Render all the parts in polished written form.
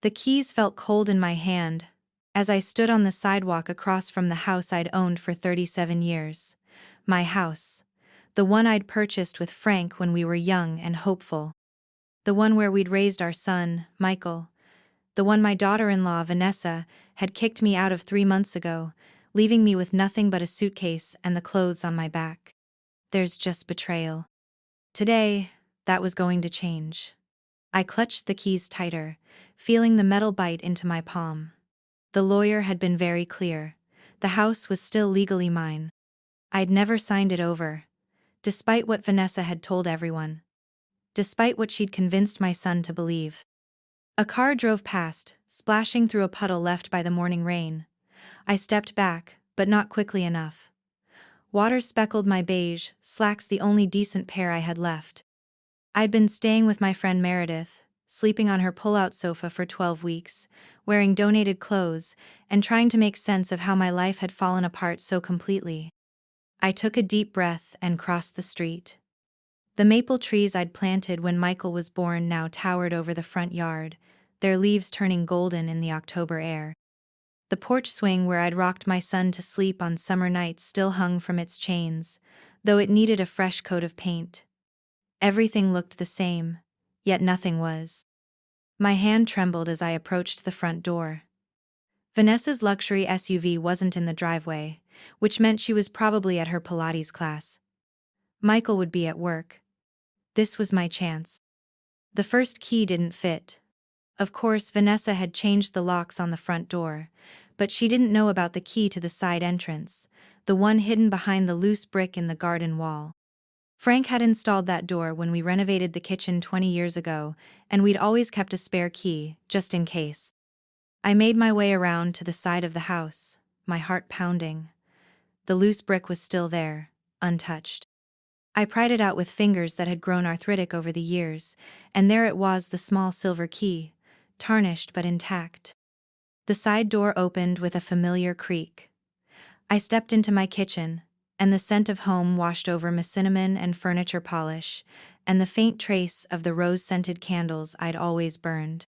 The keys felt cold in my hand as I stood on the sidewalk across from the house I'd owned for 37 years. My house. The one I'd purchased with Frank when we were young and hopeful. The one where we'd raised our son, Michael. The one my daughter-in-law, Vanessa, had kicked me out of 3 months ago, leaving me with nothing but a suitcase and the clothes on my back. There's just betrayal. Today, that was going to change. I clutched the keys tighter, feeling the metal bite into my palm. The lawyer had been very clear. The house was still legally mine. I'd never signed it over, despite what Vanessa had told everyone. Despite what she'd convinced my son to believe. A car drove past, splashing through a puddle left by the morning rain. I stepped back, but not quickly enough. Water speckled my beige, slacks the only decent pair I had left. I'd been staying with my friend Meredith, sleeping on her pull-out sofa for 12 weeks, wearing donated clothes, and trying to make sense of how my life had fallen apart so completely. I took a deep breath and crossed the street. The maple trees I'd planted when Michael was born now towered over the front yard, their leaves turning golden in the October air. The porch swing where I'd rocked my son to sleep on summer nights still hung from its chains, though it needed a fresh coat of paint. Everything looked the same, yet nothing was. My hand trembled as I approached the front door. Vanessa's luxury SUV wasn't in the driveway, which meant she was probably at her Pilates class. Michael would be at work. This was my chance. The first key didn't fit. Of course, Vanessa had changed the locks on the front door, but she didn't know about the key to the side entrance, the one hidden behind the loose brick in the garden wall. Frank had installed that door when we renovated the kitchen 20 years ago, and we'd always kept a spare key, just in case. I made my way around to the side of the house, my heart pounding. The loose brick was still there, untouched. I pried it out with fingers that had grown arthritic over the years, and there it was, the small silver key, tarnished but intact. The side door opened with a familiar creak. I stepped into my kitchen, and the scent of home washed over my cinnamon and furniture polish, and the faint trace of the rose-scented candles I'd always burned.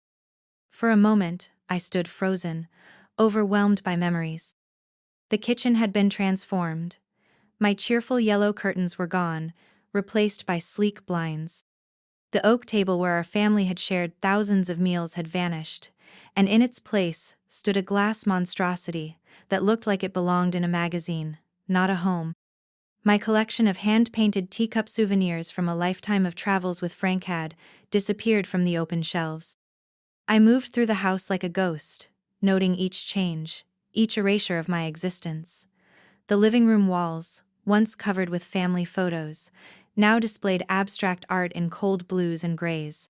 For a moment, I stood frozen, overwhelmed by memories. The kitchen had been transformed. My cheerful yellow curtains were gone, replaced by sleek blinds. The oak table where our family had shared thousands of meals had vanished, and in its place stood a glass monstrosity that looked like it belonged in a magazine, not a home. My collection of hand-painted teacup souvenirs from a lifetime of travels with Frank had disappeared from the open shelves. I moved through the house like a ghost, noting each change, each erasure of my existence. The living room walls, once covered with family photos, now displayed abstract art in cold blues and grays.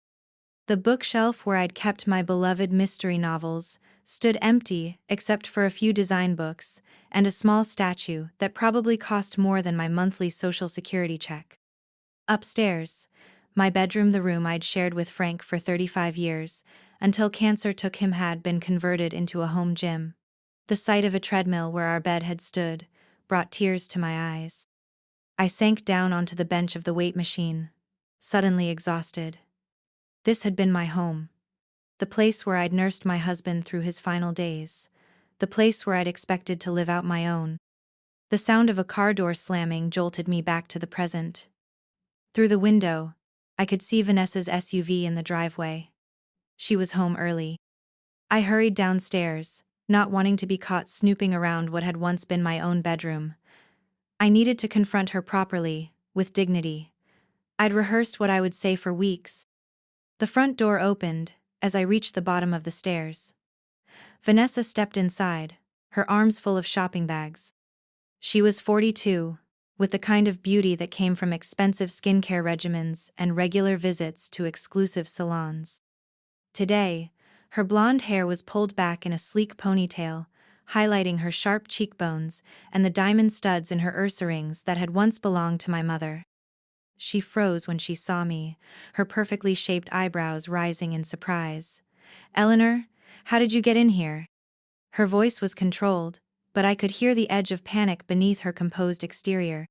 The bookshelf where I'd kept my beloved mystery novels stood empty except for a few design books and a small statue that probably cost more than my monthly Social Security check. Upstairs, my bedroom, the room I'd shared with Frank for 35 years, until cancer took him, had been converted into a home gym. The sight of a treadmill where our bed had stood brought tears to my eyes. I sank down onto the bench of the weight machine, suddenly exhausted. This had been my home. The place where I'd nursed my husband through his final days. The place where I'd expected to live out my own. The sound of a car door slamming jolted me back to the present. Through the window, I could see Vanessa's SUV in the driveway. She was home early. I hurried downstairs, not wanting to be caught snooping around what had once been my own bedroom. I needed to confront her properly, with dignity. I'd rehearsed what I would say for weeks. The front door opened as I reached the bottom of the stairs. Vanessa stepped inside, her arms full of shopping bags. She was 42, with the kind of beauty that came from expensive skincare regimens and regular visits to exclusive salons. Today, her blonde hair was pulled back in a sleek ponytail, highlighting her sharp cheekbones and the diamond studs in her Ursa rings that had once belonged to my mother. She froze when she saw me, her perfectly shaped eyebrows rising in surprise. "Eleanor, how did you get in here?" Her voice was controlled, but I could hear the edge of panic beneath her composed exterior.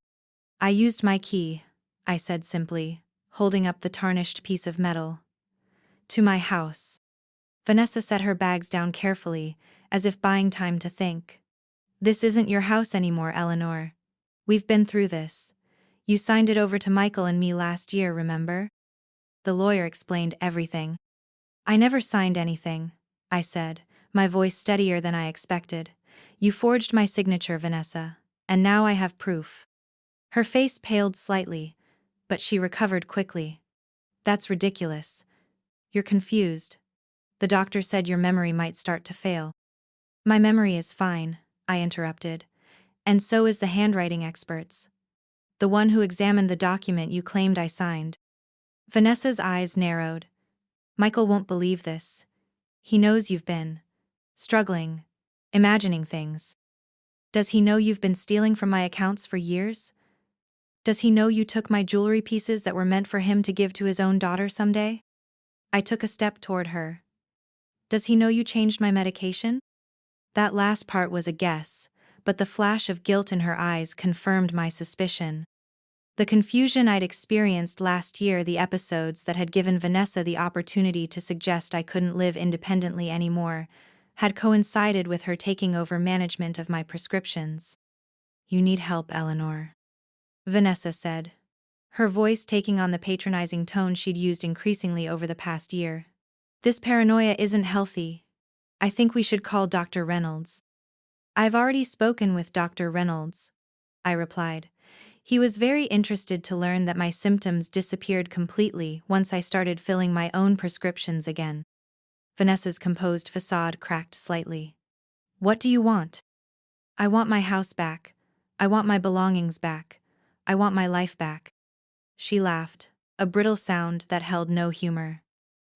"I used my key," I said simply, holding up the tarnished piece of metal. "To my house." Vanessa set her bags down carefully, as if buying time to think. This isn't your house anymore, Eleanor. We've been through this. You signed it over to Michael and me last year, remember? The lawyer explained everything. I never signed anything, I said, my voice steadier than I expected. You forged my signature, Vanessa, and now I have proof. Her face paled slightly, but she recovered quickly. That's ridiculous. You're confused. The doctor said your memory might start to fail. My memory is fine, I interrupted. And so is the handwriting experts. The one who examined the document you claimed I signed. Vanessa's eyes narrowed. Michael won't believe this. He knows you've been struggling, imagining things. Does he know you've been stealing from my accounts for years? Does he know you took my jewelry pieces that were meant for him to give to his own daughter someday? I took a step toward her. Does he know you changed my medication? That last part was a guess, but the flash of guilt in her eyes confirmed my suspicion. The confusion I'd experienced last year, the episodes that had given Vanessa the opportunity to suggest I couldn't live independently anymore, had coincided with her taking over management of my prescriptions. You need help, Eleanor, Vanessa said, her voice taking on the patronizing tone she'd used increasingly over the past year. This paranoia isn't healthy. I think we should call Dr. Reynolds. I've already spoken with Dr. Reynolds, I replied. He was very interested to learn that my symptoms disappeared completely once I started filling my own prescriptions again. Vanessa's composed facade cracked slightly. What do you want? I want my house back. I want my belongings back. I want my life back. She laughed, a brittle sound that held no humor.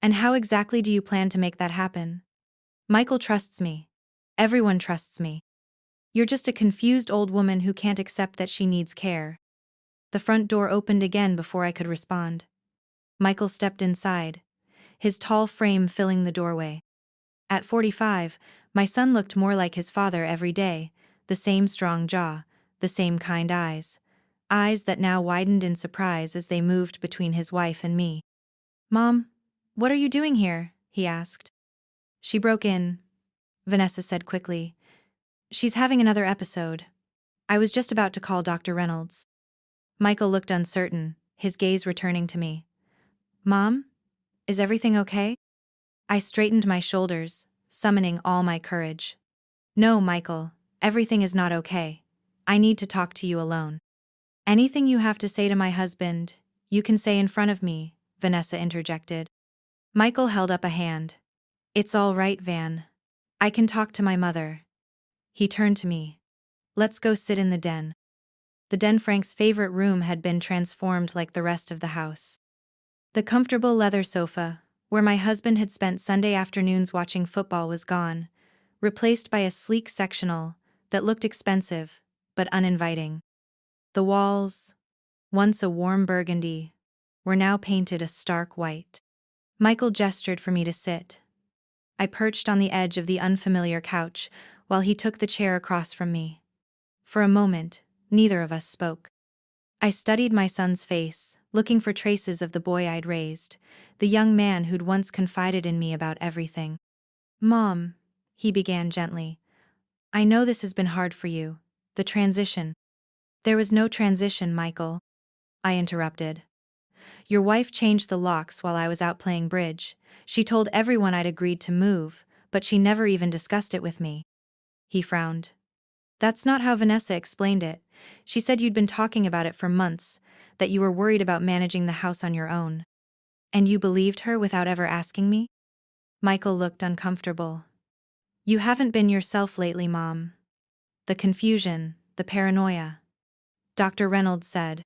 And how exactly do you plan to make that happen? Michael trusts me. Everyone trusts me. You're just a confused old woman who can't accept that she needs care. The front door opened again before I could respond. Michael stepped inside, his tall frame filling the doorway. At 45, my son looked more like his father every day, the same strong jaw, the same kind eyes that now widened in surprise as they moved between his wife and me. Mom, what are you doing here? He asked. She broke in, Vanessa said quickly. She's having another episode. I was just about to call Dr. Reynolds. Michael looked uncertain, his gaze returning to me. Mom? Is everything okay? I straightened my shoulders, summoning all my courage. No, Michael, everything is not okay. I need to talk to you alone. Anything you have to say to my husband, you can say in front of me, Vanessa interjected. Michael held up a hand. It's all right, Van. I can talk to my mother. He turned to me. Let's go sit in the den. The den, Frank's favorite room, had been transformed like the rest of the house. The comfortable leather sofa, where my husband had spent Sunday afternoons watching football, was gone, replaced by a sleek sectional that looked expensive but uninviting. The walls, once a warm burgundy, were now painted a stark white. Michael gestured for me to sit. I perched on the edge of the unfamiliar couch while he took the chair across from me. For a moment, neither of us spoke. I studied my son's face, looking for traces of the boy I'd raised, the young man who'd once confided in me about everything. Mom, he began gently, I know this has been hard for you, the transition. There was no transition, Michael, I interrupted. Your wife changed the locks while I was out playing bridge. She told everyone I'd agreed to move, but she never even discussed it with me. He frowned. That's not how Vanessa explained it. She said you'd been talking about it for months, that you were worried about managing the house on your own. And you believed her without ever asking me? Michael looked uncomfortable. You haven't been yourself lately, Mom. The confusion, the paranoia. Dr. Reynolds said.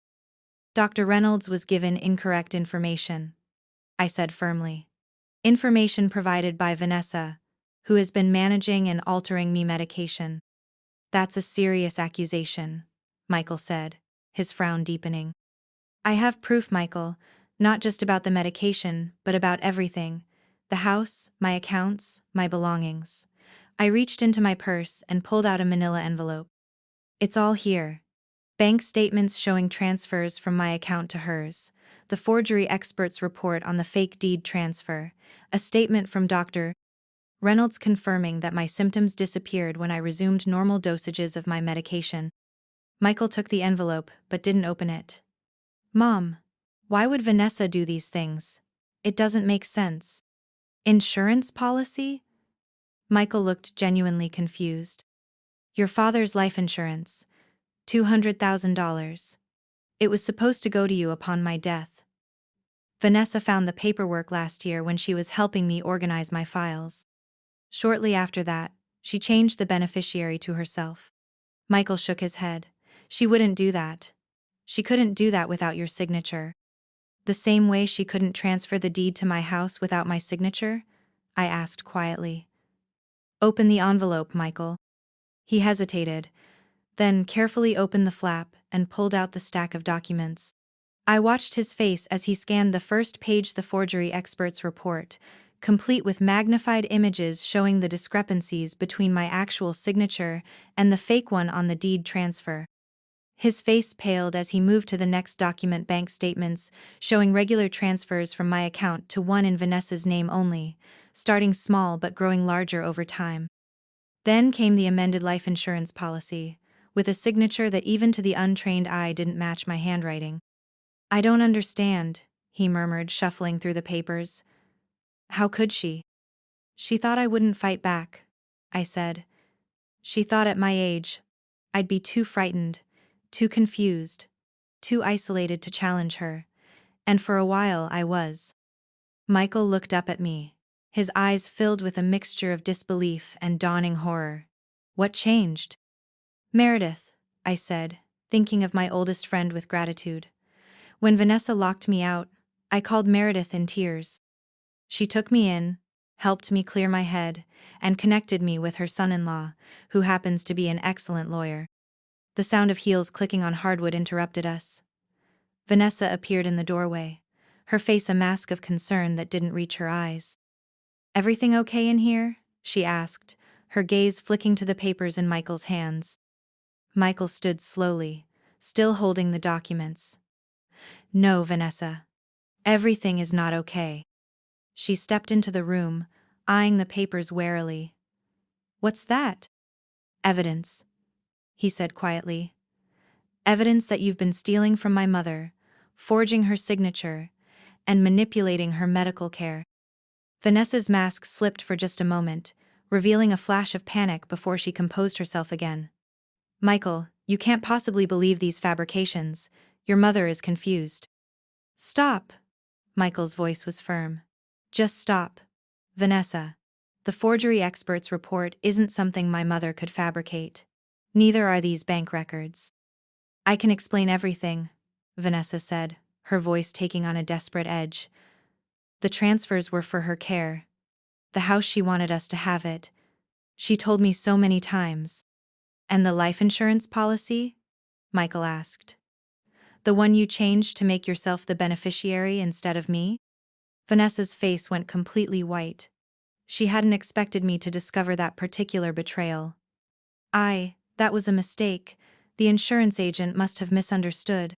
Dr. Reynolds was given incorrect information, I said firmly. Information provided by Vanessa, who has been managing and altering me medication. That's a serious accusation, Michael said, his frown deepening. I have proof, Michael, not just about the medication, but about everything. The house, my accounts, my belongings. I reached into my purse and pulled out a manila envelope. It's all here. Bank statements showing transfers from my account to hers, the forgery expert's report on the fake deed transfer, a statement from Dr. Reynolds confirming that my symptoms disappeared when I resumed normal dosages of my medication. Michael took the envelope but didn't open it. Mom, why would Vanessa do these things? It doesn't make sense. Insurance policy? Michael looked genuinely confused. Your father's life insurance. $200,000. It was supposed to go to you upon my death. Vanessa found the paperwork last year when she was helping me organize my files. Shortly after that, she changed the beneficiary to herself. Michael shook his head. She wouldn't do that. She couldn't do that without your signature. The same way she couldn't transfer the deed to my house without my signature? I asked quietly. Open the envelope, Michael. He hesitated, then carefully opened the flap and pulled out the stack of documents. I watched his face as he scanned the first page, the forgery expert's report, complete with magnified images showing the discrepancies between my actual signature and the fake one on the deed transfer. His face paled as he moved to the next document, bank statements showing regular transfers from my account to one in Vanessa's name only, starting small but growing larger over time. Then came the amended life insurance policy, with a signature that even to the untrained eye didn't match my handwriting. I don't understand, he murmured, shuffling through the papers. How could she? She thought I wouldn't fight back, I said. She thought at my age, I'd be too frightened, too confused, too isolated to challenge her, and for a while I was. Michael looked up at me, his eyes filled with a mixture of disbelief and dawning horror. What changed? Meredith, I said, thinking of my oldest friend with gratitude. When Vanessa locked me out, I called Meredith in tears. She took me in, helped me clear my head, and connected me with her son-in-law, who happens to be an excellent lawyer. The sound of heels clicking on hardwood interrupted us. Vanessa appeared in the doorway, her face a mask of concern that didn't reach her eyes. Everything okay in here? She asked, her gaze flicking to the papers in Michael's hands. Michael stood slowly, still holding the documents. No, Vanessa. Everything is not okay. She stepped into the room, eyeing the papers warily. What's that? Evidence, he said quietly. Evidence that you've been stealing from my mother, forging her signature, and manipulating her medical care. Vanessa's mask slipped for just a moment, revealing a flash of panic before she composed herself again. Michael, you can't possibly believe these fabrications. Your mother is confused. Stop! Michael's voice was firm. Just stop. Vanessa. The forgery expert's report isn't something my mother could fabricate. Neither are these bank records. I can explain everything, Vanessa said, her voice taking on a desperate edge. The transfers were for her care. The house, she wanted us to have it. She told me so many times. And the life insurance policy? Michael asked. The one you changed to make yourself the beneficiary instead of me? Vanessa's face went completely white. She hadn't expected me to discover that particular betrayal. That was a mistake. The insurance agent must have misunderstood.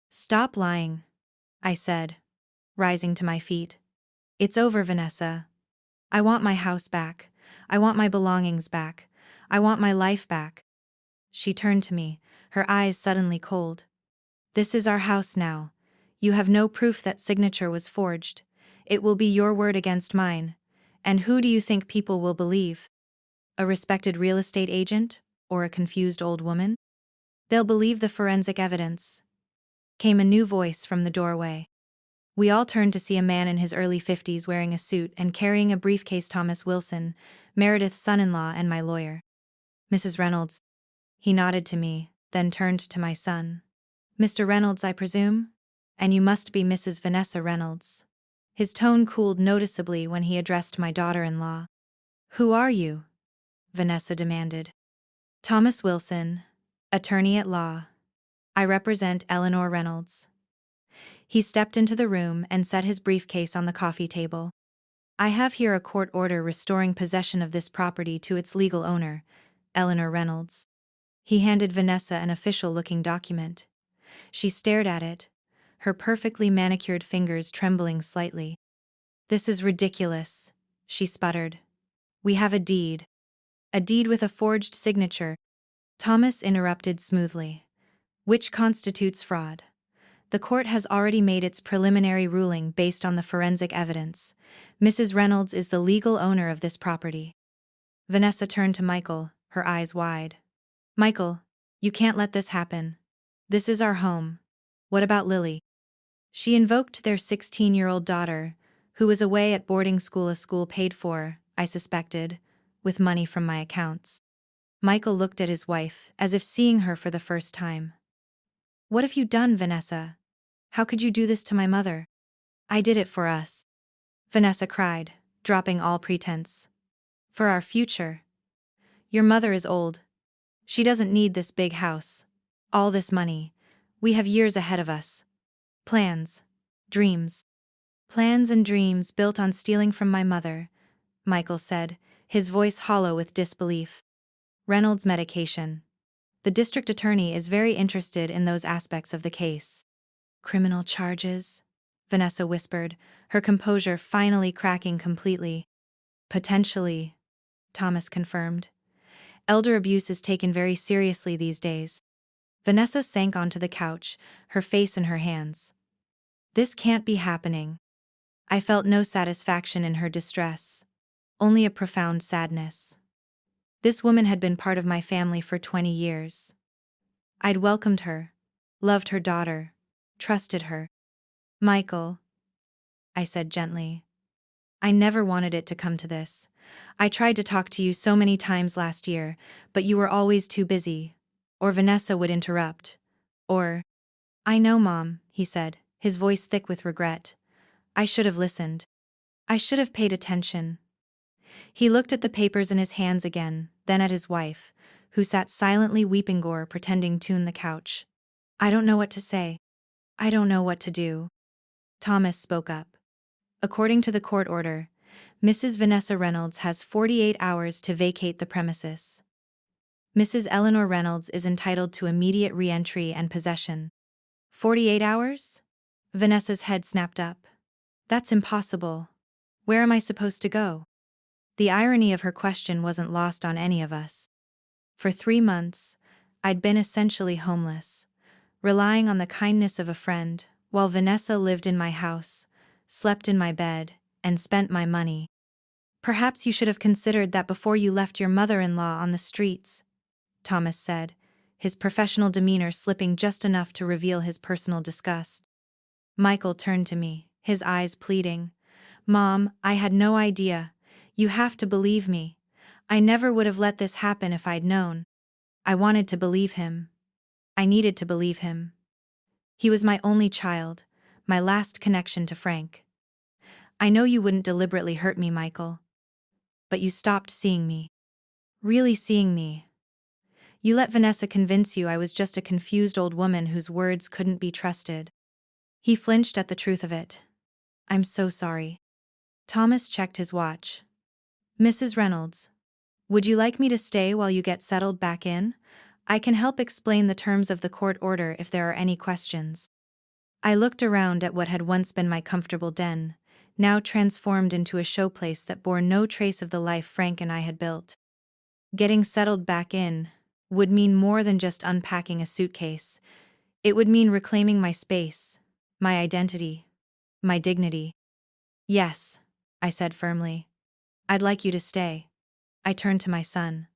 Stop lying, I said, rising to my feet. It's over, Vanessa. I want my house back. I want my belongings back. I want my life back. She turned to me, her eyes suddenly cold. This is our house now. You have no proof that signature was forged. It will be your word against mine. And who do you think people will believe? A respected real estate agent? Or a confused old woman? They'll believe the forensic evidence. Came a new voice from the doorway. We all turned to see a man in his early 50s wearing a suit and carrying a briefcase. Thomas Wilson, Meredith's son-in-law and my lawyer. Mrs. Reynolds. He nodded to me, then turned to my son. Mr. Reynolds, I presume? And you must be Mrs. Vanessa Reynolds. His tone cooled noticeably when he addressed my daughter-in-law. Who are you? Vanessa demanded. Thomas Wilson, attorney at law. I represent Eleanor Reynolds. He stepped into the room and set his briefcase on the coffee table. I have here a court order restoring possession of this property to its legal owner, Eleanor Reynolds. He handed Vanessa an official-looking document. She stared at it, her perfectly manicured fingers trembling slightly. This is ridiculous, she sputtered. We have a deed. A deed with a forged signature. Thomas interrupted smoothly. Which constitutes fraud. The court has already made its preliminary ruling based on the forensic evidence. Mrs. Reynolds is the legal owner of this property. Vanessa turned to Michael, her eyes wide. Michael, you can't let this happen. This is our home. What about Lily? She invoked their 16-year-old daughter, who was away at boarding school, a school paid for, I suspected, with money from my accounts. Michael looked at his wife, as if seeing her for the first time. What have you done, Vanessa? How could you do this to my mother? I did it for us. Vanessa cried, dropping all pretense. For our future. Your mother is old. She doesn't need this big house. All this money. We have years ahead of us. Plans. Dreams. Plans and dreams built on stealing from my mother, Michael said, his voice hollow with disbelief. Reynolds' medication. The district attorney is very interested in those aspects of the case. Criminal charges? Vanessa whispered, her composure finally cracking completely. Potentially, Thomas confirmed. Elder abuse is taken very seriously these days. Vanessa sank onto the couch, her face in her hands. This can't be happening. I felt no satisfaction in her distress, only a profound sadness. This woman had been part of my family for 20 years. I'd welcomed her, loved her daughter, trusted her. Michael, I said gently. I never wanted it to come to this. I tried to talk to you so many times last year, but you were always too busy. Or Vanessa would interrupt. Or, I know, Mom, he said, his voice thick with regret. I should have listened. I should have paid attention. He looked at the papers in his hands again, then at his wife, who sat silently weeping gore pretending to tune the couch. I don't know what to say. I don't know what to do. Thomas spoke up. According to the court order, Mrs. Vanessa Reynolds has 48 hours to vacate the premises. Mrs. Eleanor Reynolds is entitled to immediate re-entry and possession. 48 hours? Vanessa's head snapped up. That's impossible. Where am I supposed to go? The irony of her question wasn't lost on any of us. For 3 months, I'd been essentially homeless, relying on the kindness of a friend, while Vanessa lived in my house, slept in my bed, and spent my money. Perhaps you should have considered that before you left your mother-in-law on the streets, Thomas said, his professional demeanor slipping just enough to reveal his personal disgust. Michael turned to me, his eyes pleading. Mom, I had no idea. You have to believe me. I never would have let this happen if I'd known. I wanted to believe him. I needed to believe him. He was my only child, my last connection to Frank. I know you wouldn't deliberately hurt me, Michael. But you stopped seeing me. Really seeing me. You let Vanessa convince you I was just a confused old woman whose words couldn't be trusted. He flinched at the truth of it. I'm so sorry. Thomas checked his watch. Mrs. Reynolds, would you like me to stay while you get settled back in? I can help explain the terms of the court order if there are any questions. I looked around at what had once been my comfortable den, now transformed into a showplace that bore no trace of the life Frank and I had built. Getting settled back in would mean more than just unpacking a suitcase. It would mean reclaiming my space, my identity, my dignity. Yes, I said firmly. I'd like you to stay. I turned to my son.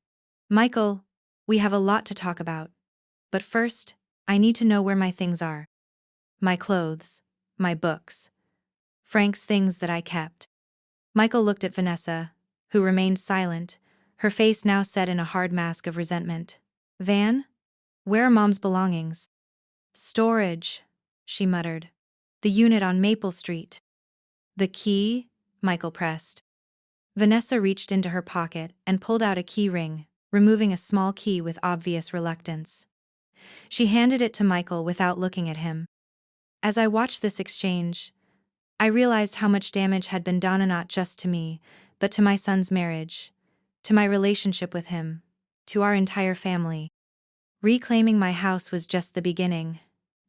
Michael, we have a lot to talk about. But first, I need to know where my things are. My clothes, my books. Frank's things that I kept. Michael looked at Vanessa, who remained silent, her face now set in a hard mask of resentment. Van? Where are Mom's belongings? Storage, she muttered. The unit on Maple Street. The key? Michael pressed. Vanessa reached into her pocket and pulled out a key ring, removing a small key with obvious reluctance. She handed it to Michael without looking at him. As I watched this exchange, I realized how much damage had been done not just to me, but to my son's marriage, to my relationship with him, to our entire family. Reclaiming my house was just the beginning.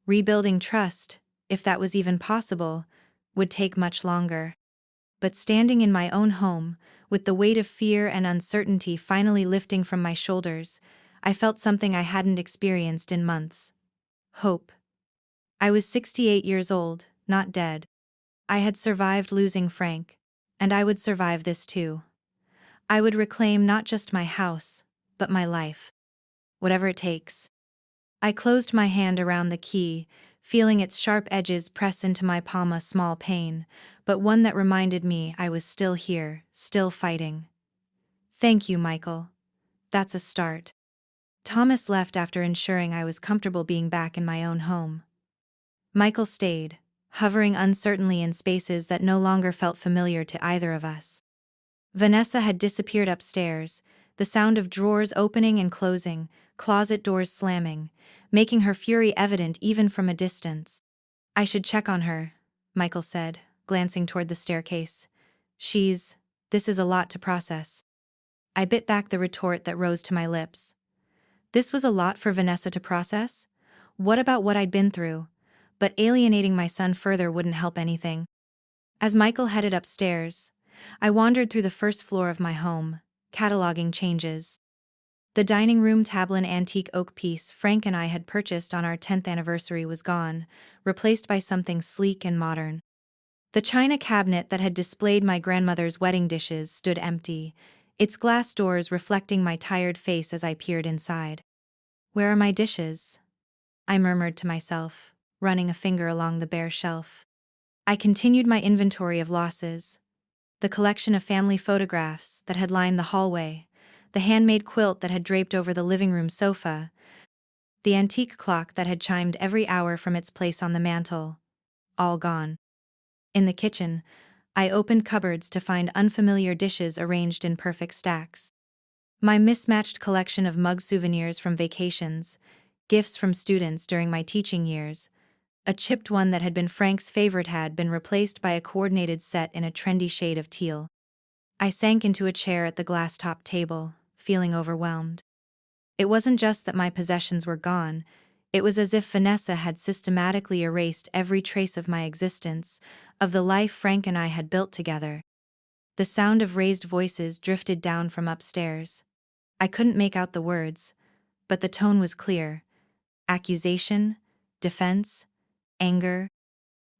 Rebuilding trust, if that was even possible, would take much longer. But standing in my own home, with the weight of fear and uncertainty finally lifting from my shoulders, I felt something I hadn't experienced in months. Hope. I was 68 years old, not dead. I had survived losing Frank, and I would survive this too. I would reclaim not just my house, but my life. Whatever it takes. I closed my hand around the key, feeling its sharp edges press into my palm, a small pain, but one that reminded me I was still here, still fighting. Thank you, Michael. That's a start. Thomas left after ensuring I was comfortable being back in my own home. Michael stayed, hovering uncertainly in spaces that no longer felt familiar to either of us. Vanessa had disappeared upstairs, the sound of drawers opening and closing, closet doors slamming, making her fury evident even from a distance. I should check on her, Michael said, glancing toward the staircase. This is a lot to process. I bit back the retort that rose to my lips. This was a lot for Vanessa to process? What about what I'd been through? But alienating my son further wouldn't help anything. As Michael headed upstairs, I wandered through the first floor of my home, cataloging changes. The dining room tableau antique oak piece Frank and I had purchased on our 10th anniversary was gone, replaced by something sleek and modern. The china cabinet that had displayed my grandmother's wedding dishes stood empty, its glass doors reflecting my tired face as I peered inside. Where are my dishes? I murmured to myself, running a finger along the bare shelf. I continued my inventory of losses. The collection of family photographs that had lined the hallway, the handmade quilt that had draped over the living room sofa, the antique clock that had chimed every hour from its place on the mantel. All gone. In the kitchen, I opened cupboards to find unfamiliar dishes arranged in perfect stacks. My mismatched collection of mug souvenirs from vacations, gifts from students during my teaching years, a chipped one that had been Frank's favorite had been replaced by a coordinated set in a trendy shade of teal. I sank into a chair at the glass-topped table, feeling overwhelmed. It wasn't just that my possessions were gone, it was as if Vanessa had systematically erased every trace of my existence, of the life Frank and I had built together. The sound of raised voices drifted down from upstairs. I couldn't make out the words, but the tone was clear. Accusation, defense, anger.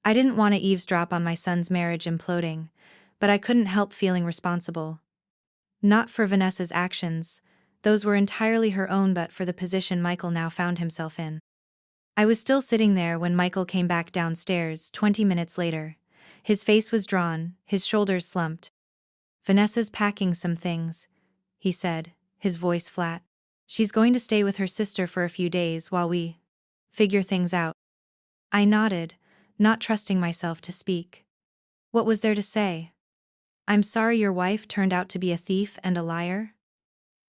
I didn't want to eavesdrop on my son's marriage imploding, but I couldn't help feeling responsible. Not for Vanessa's actions, those were entirely her own, but for the position Michael now found himself in. I was still sitting there when Michael came back downstairs 20 minutes later. His face was drawn, his shoulders slumped. "Vanessa's packing some things," he said, his voice flat. "She's going to stay with her sister for a few days while we figure things out." I nodded, not trusting myself to speak. What was there to say? "I'm sorry your wife turned out to be a thief and a liar.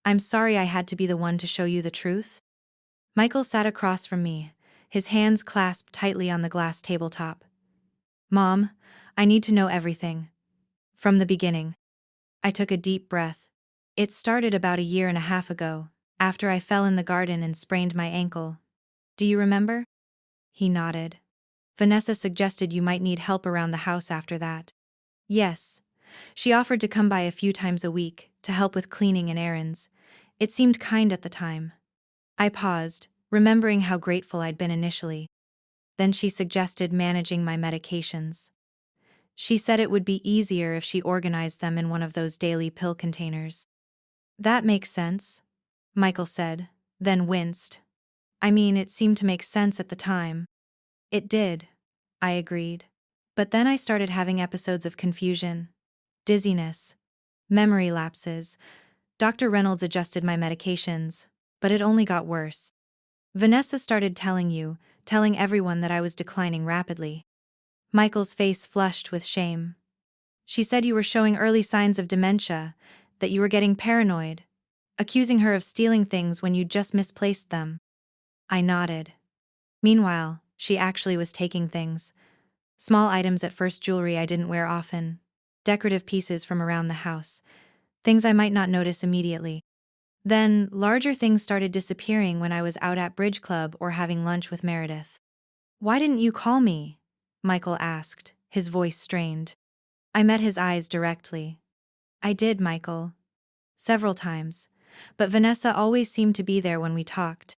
I'm sorry I had to be the one to show you the truth." Michael sat across from me, his hands clasped tightly on the glass tabletop. "Mom, I need to know everything. From the beginning." I took a deep breath. "It started about a year and a half ago, after I fell in the garden and sprained my ankle. Do you remember?" He nodded. "Vanessa suggested you might need help around the house after that." "Yes. She offered to come by a few times a week, to help with cleaning and errands. It seemed kind at the time." I paused, remembering how grateful I'd been initially. "Then she suggested managing my medications. She said it would be easier if she organized them in one of those daily pill containers." "That makes sense," Michael said, then winced. "I mean, it seemed to make sense at the time." "It did," I agreed. "But then I started having episodes of confusion, dizziness, memory lapses. Dr. Reynolds adjusted my medications, but it only got worse. Vanessa started telling everyone that I was declining rapidly." Michael's face flushed with shame. "She said you were showing early signs of dementia, that you were getting paranoid, accusing her of stealing things when you just misplaced them." I nodded. "Meanwhile, she actually was taking things. Small items at first, jewelry I didn't wear often, decorative pieces from around the house, things I might not notice immediately. Then, larger things started disappearing when I was out at bridge club or having lunch with Meredith." "Why didn't you call me?" Michael asked, his voice strained. I met his eyes directly. I did, Michael. Several times. But Vanessa always seemed to be there when we talked.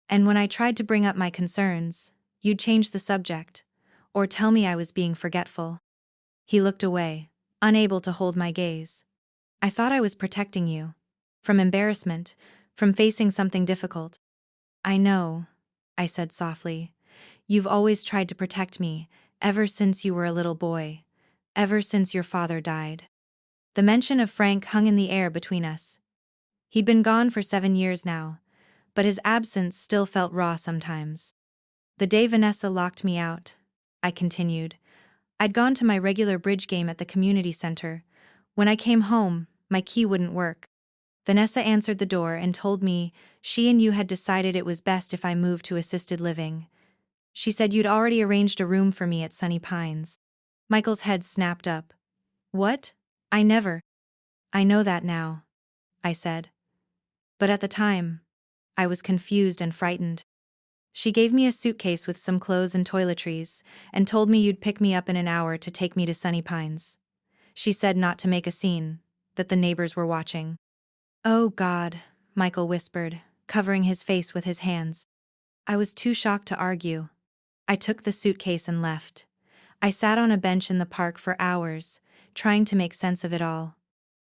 And when I tried to bring up my concerns, you'd change the subject. Or tell me I was being forgetful. He looked away, unable to hold my gaze. I thought I was protecting you. From embarrassment, from facing something difficult. I know, I said softly. You've always tried to protect me, ever since you were a little boy. Ever since your father died. The mention of Frank hung in the air between us. He'd been gone for 7 years now, but his absence still felt raw sometimes. The day Vanessa locked me out, I continued, I'd gone to my regular bridge game at the community center. When I came home, my key wouldn't work. Vanessa answered the door and told me she and you had decided it was best if I moved to assisted living. She said you'd already arranged a room for me at Sunny Pines. Michael's head snapped up. What? I never. I know that now, I said. But at the time, I was confused and frightened. She gave me a suitcase with some clothes and toiletries, and told me you'd pick me up in an hour to take me to Sunny Pines. She said not to make a scene, that the neighbors were watching. Oh God, Michael whispered, covering his face with his hands. I was too shocked to argue. I took the suitcase and left. I sat on a bench in the park for hours, trying to make sense of it all.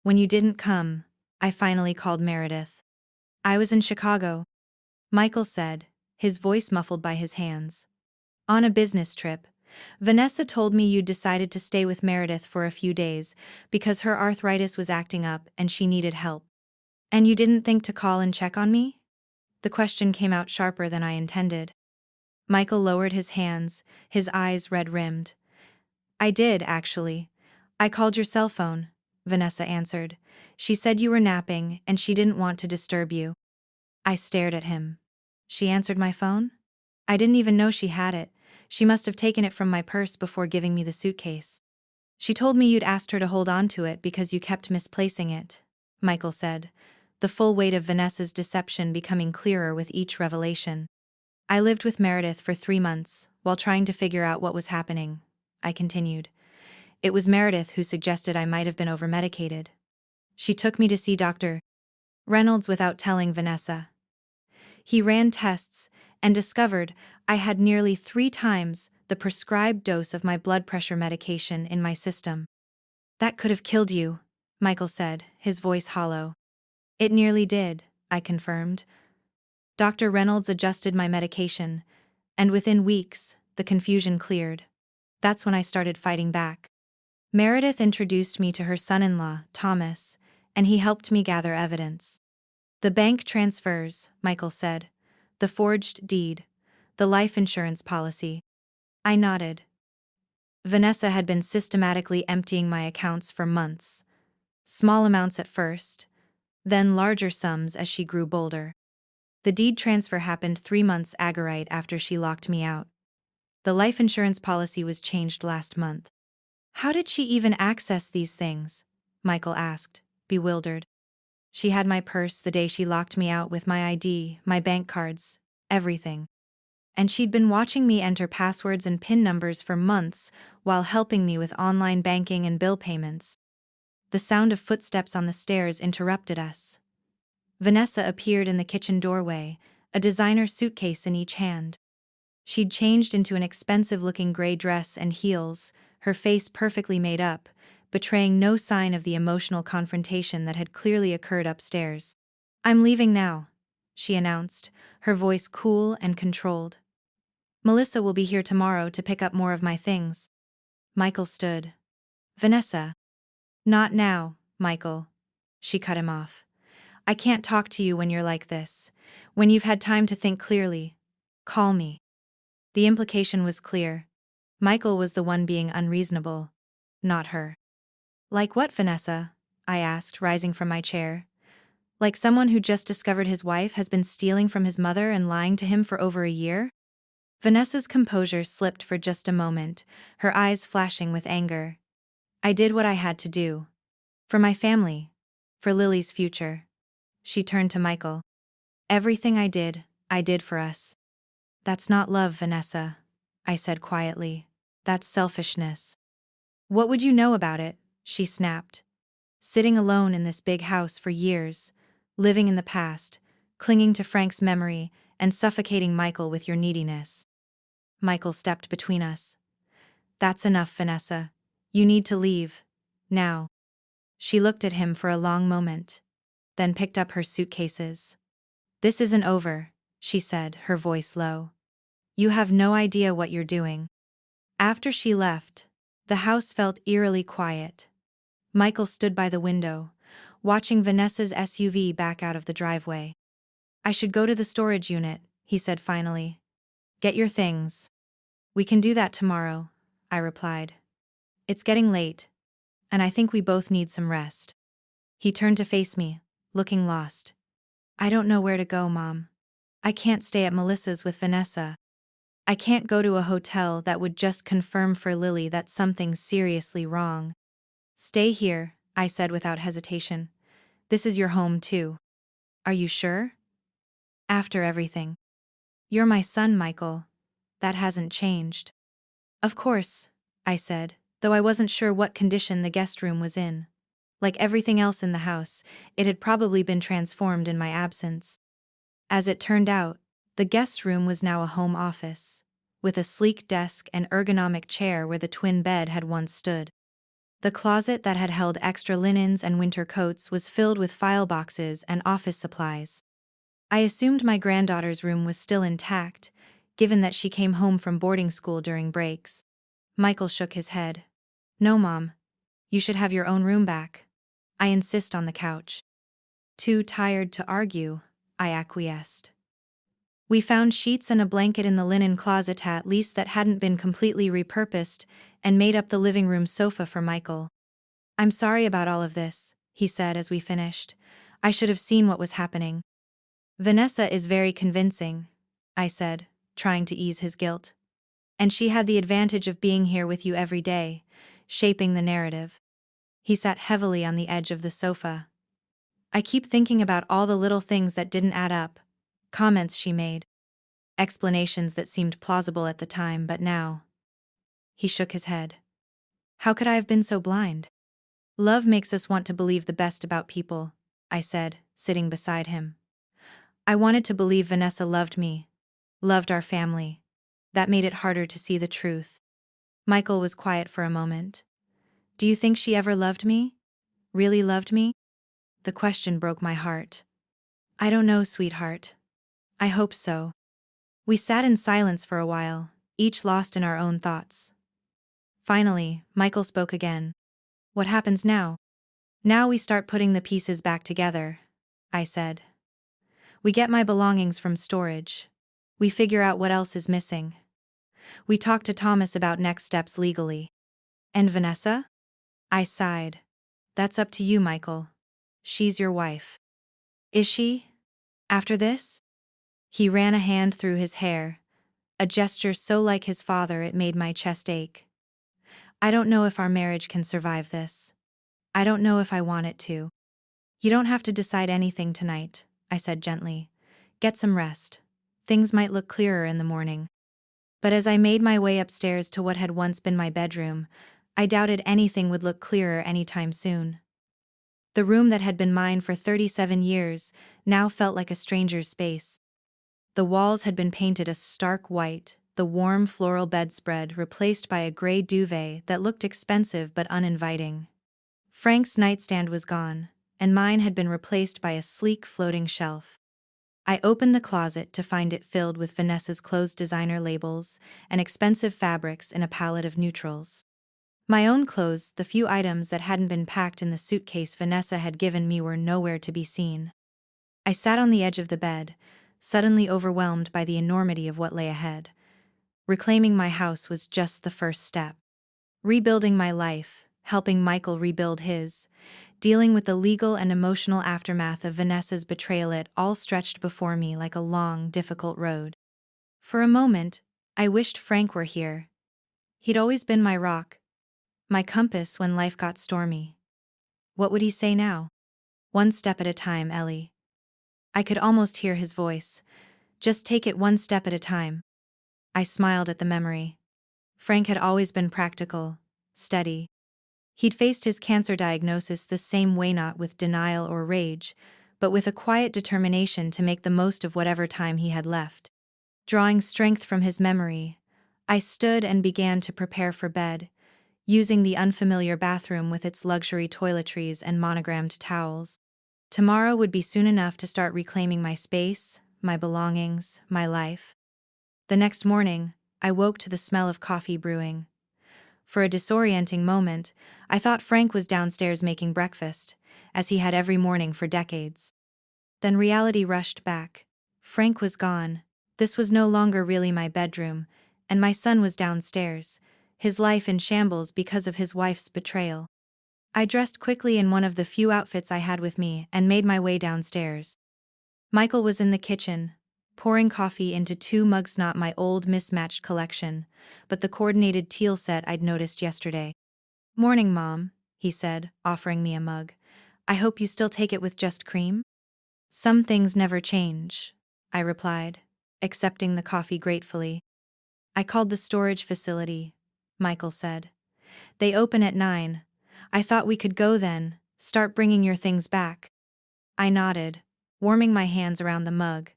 When you didn't come, I finally called Meredith. I was in Chicago, Michael said, his voice muffled by his hands. On a business trip. Vanessa told me you'd decided to stay with Meredith for a few days because her arthritis was acting up and she needed help. And you didn't think to call and check on me? The question came out sharper than I intended. Michael lowered his hands, his eyes red-rimmed. I did, actually. I called your cell phone, Vanessa answered. She said you were napping and she didn't want to disturb you. I stared at him. She answered my phone? I didn't even know she had it. She must have taken it from my purse before giving me the suitcase. She told me you'd asked her to hold on to it because you kept misplacing it, Michael said, the full weight of Vanessa's deception becoming clearer with each revelation. I lived with Meredith for 3 months, while trying to figure out what was happening, I continued. It was Meredith who suggested I might have been overmedicated. She took me to see Dr. Reynolds without telling Vanessa. He ran tests and discovered I had nearly 3 times the prescribed dose of my blood pressure medication in my system. That could have killed you, Michael said, his voice hollow. It nearly did, I confirmed. Dr. Reynolds adjusted my medication, and within weeks, the confusion cleared. That's when I started fighting back. Meredith introduced me to her son-in-law, Thomas, and he helped me gather evidence. The bank transfers, Michael said. The forged deed. The life insurance policy. I nodded. Vanessa had been systematically emptying my accounts for months. Small amounts at first, then larger sums as she grew bolder. The deed transfer happened 3 months Agorite after she locked me out. The life insurance policy was changed last month. How did she even access these things? Michael asked, bewildered. She had my purse the day she locked me out with my ID, my bank cards, everything. And she'd been watching me enter passwords and PIN numbers for months while helping me with online banking and bill payments. The sound of footsteps on the stairs interrupted us. Vanessa appeared in the kitchen doorway, a designer suitcase in each hand. She'd changed into an expensive-looking gray dress and heels, her face perfectly made up, betraying no sign of the emotional confrontation that had clearly occurred upstairs. I'm leaving now, she announced, her voice cool and controlled. Melissa will be here tomorrow to pick up more of my things. Michael stood. Vanessa. Not now, Michael. She cut him off. I can't talk to you when you're like this. When you've had time to think clearly. Call me. The implication was clear. Michael was the one being unreasonable, not her. Like what, Vanessa? I asked, rising from my chair. Like someone who just discovered his wife has been stealing from his mother and lying to him for over a year? Vanessa's composure slipped for just a moment, her eyes flashing with anger. I did what I had to do. For my family. For Lily's future. She turned to Michael. Everything I did for us. That's not love, Vanessa, I said quietly. That's selfishness. What would you know about it? She snapped. Sitting alone in this big house for years, living in the past, clinging to Frank's memory, and suffocating Michael with your neediness. Michael stepped between us. That's enough, Vanessa. You need to leave. Now. She looked at him for a long moment, then picked up her suitcases. This isn't over, she said, her voice low. You have no idea what you're doing. After she left, the house felt eerily quiet. Michael stood by the window, watching Vanessa's SUV back out of the driveway. I should go to the storage unit, he said finally. Get your things. We can do that tomorrow, I replied. It's getting late, and I think we both need some rest. He turned to face me, looking lost. I don't know where to go, Mom. I can't stay at Melissa's with Vanessa. I can't go to a hotel that would just confirm for Lily that something's seriously wrong. Stay here, I said without hesitation. This is your home too. Are you sure? After everything. You're my son, Michael. That hasn't changed. Of course, I said, though I wasn't sure what condition the guest room was in. Like everything else in the house, it had probably been transformed in my absence. As it turned out, the guest room was now a home office, with a sleek desk and ergonomic chair where the twin bed had once stood. The closet that had held extra linens and winter coats was filled with file boxes and office supplies. I assumed my granddaughter's room was still intact, given that she came home from boarding school during breaks. Michael shook his head. No, Mom. You should have your own room back. I insist on the couch. Too tired to argue, I acquiesced. We found sheets and a blanket in the linen closet at least that hadn't been completely repurposed and made up the living room sofa for Michael. I'm sorry about all of this, he said as we finished. I should have seen what was happening. Vanessa is very convincing, I said, trying to ease his guilt. And she had the advantage of being here with you every day, shaping the narrative. He sat heavily on the edge of the sofa. I keep thinking about all the little things that didn't add up, comments she made, explanations that seemed plausible at the time, but now. He shook his head. How could I have been so blind? Love makes us want to believe the best about people, I said, sitting beside him. I wanted to believe Vanessa loved me, loved our family. That made it harder to see the truth. Michael was quiet for a moment. Do you think she ever loved me? Really loved me? The question broke my heart. I don't know, sweetheart. I hope so. We sat in silence for a while, each lost in our own thoughts. Finally, Michael spoke again. What happens now? Now we start putting the pieces back together, I said. We get my belongings from storage. We figure out what else is missing. We talk to Thomas about next steps legally. And Vanessa? I sighed. That's up to you, Michael. She's your wife. Is she? After this? He ran a hand through his hair, a gesture so like his father it made my chest ache. I don't know if our marriage can survive this. I don't know if I want it to. You don't have to decide anything tonight, I said gently. Get some rest. Things might look clearer in the morning. But as I made my way upstairs to what had once been my bedroom, I doubted anything would look clearer anytime soon. The room that had been mine for 37 years now felt like a stranger's space. The walls had been painted a stark white, the warm floral bedspread replaced by a gray duvet that looked expensive but uninviting. Frank's nightstand was gone, and mine had been replaced by a sleek floating shelf. I opened the closet to find it filled with Vanessa's clothes designer labels and expensive fabrics in a palette of neutrals. My own clothes, the few items that hadn't been packed in the suitcase Vanessa had given me, were nowhere to be seen. I sat on the edge of the bed, suddenly overwhelmed by the enormity of what lay ahead. Reclaiming my house was just the first step. Rebuilding my life, helping Michael rebuild his, dealing with the legal and emotional aftermath of Vanessa's betrayal, it all stretched before me like a long, difficult road. For a moment, I wished Frank were here. He'd always been my rock, my compass when life got stormy. What would he say now? One step at a time, Ellie. I could almost hear his voice. Just take it one step at a time. I smiled at the memory. Frank had always been practical, steady. He'd faced his cancer diagnosis the same way, not with denial or rage, but with a quiet determination to make the most of whatever time he had left. Drawing strength from his memory, I stood and began to prepare for bed, using the unfamiliar bathroom with its luxury toiletries and monogrammed towels. Tomorrow would be soon enough to start reclaiming my space, my belongings, my life. The next morning, I woke to the smell of coffee brewing. For a disorienting moment, I thought Frank was downstairs making breakfast, as he had every morning for decades. Then reality rushed back. Frank was gone. This was no longer really my bedroom, and my son was downstairs, his life in shambles because of his wife's betrayal. I dressed quickly in one of the few outfits I had with me and made my way downstairs. Michael was in the kitchen, pouring coffee into 2 mugs, not my old mismatched collection, but the coordinated teal set I'd noticed yesterday. "Morning, Mom," he said, offering me a mug. "I hope you still take it with just cream?" "Some things never change," I replied, accepting the coffee gratefully. "I called the storage facility," Michael said. "They open at 9. I thought we could go then, start bringing your things back." I nodded, warming my hands around the mug.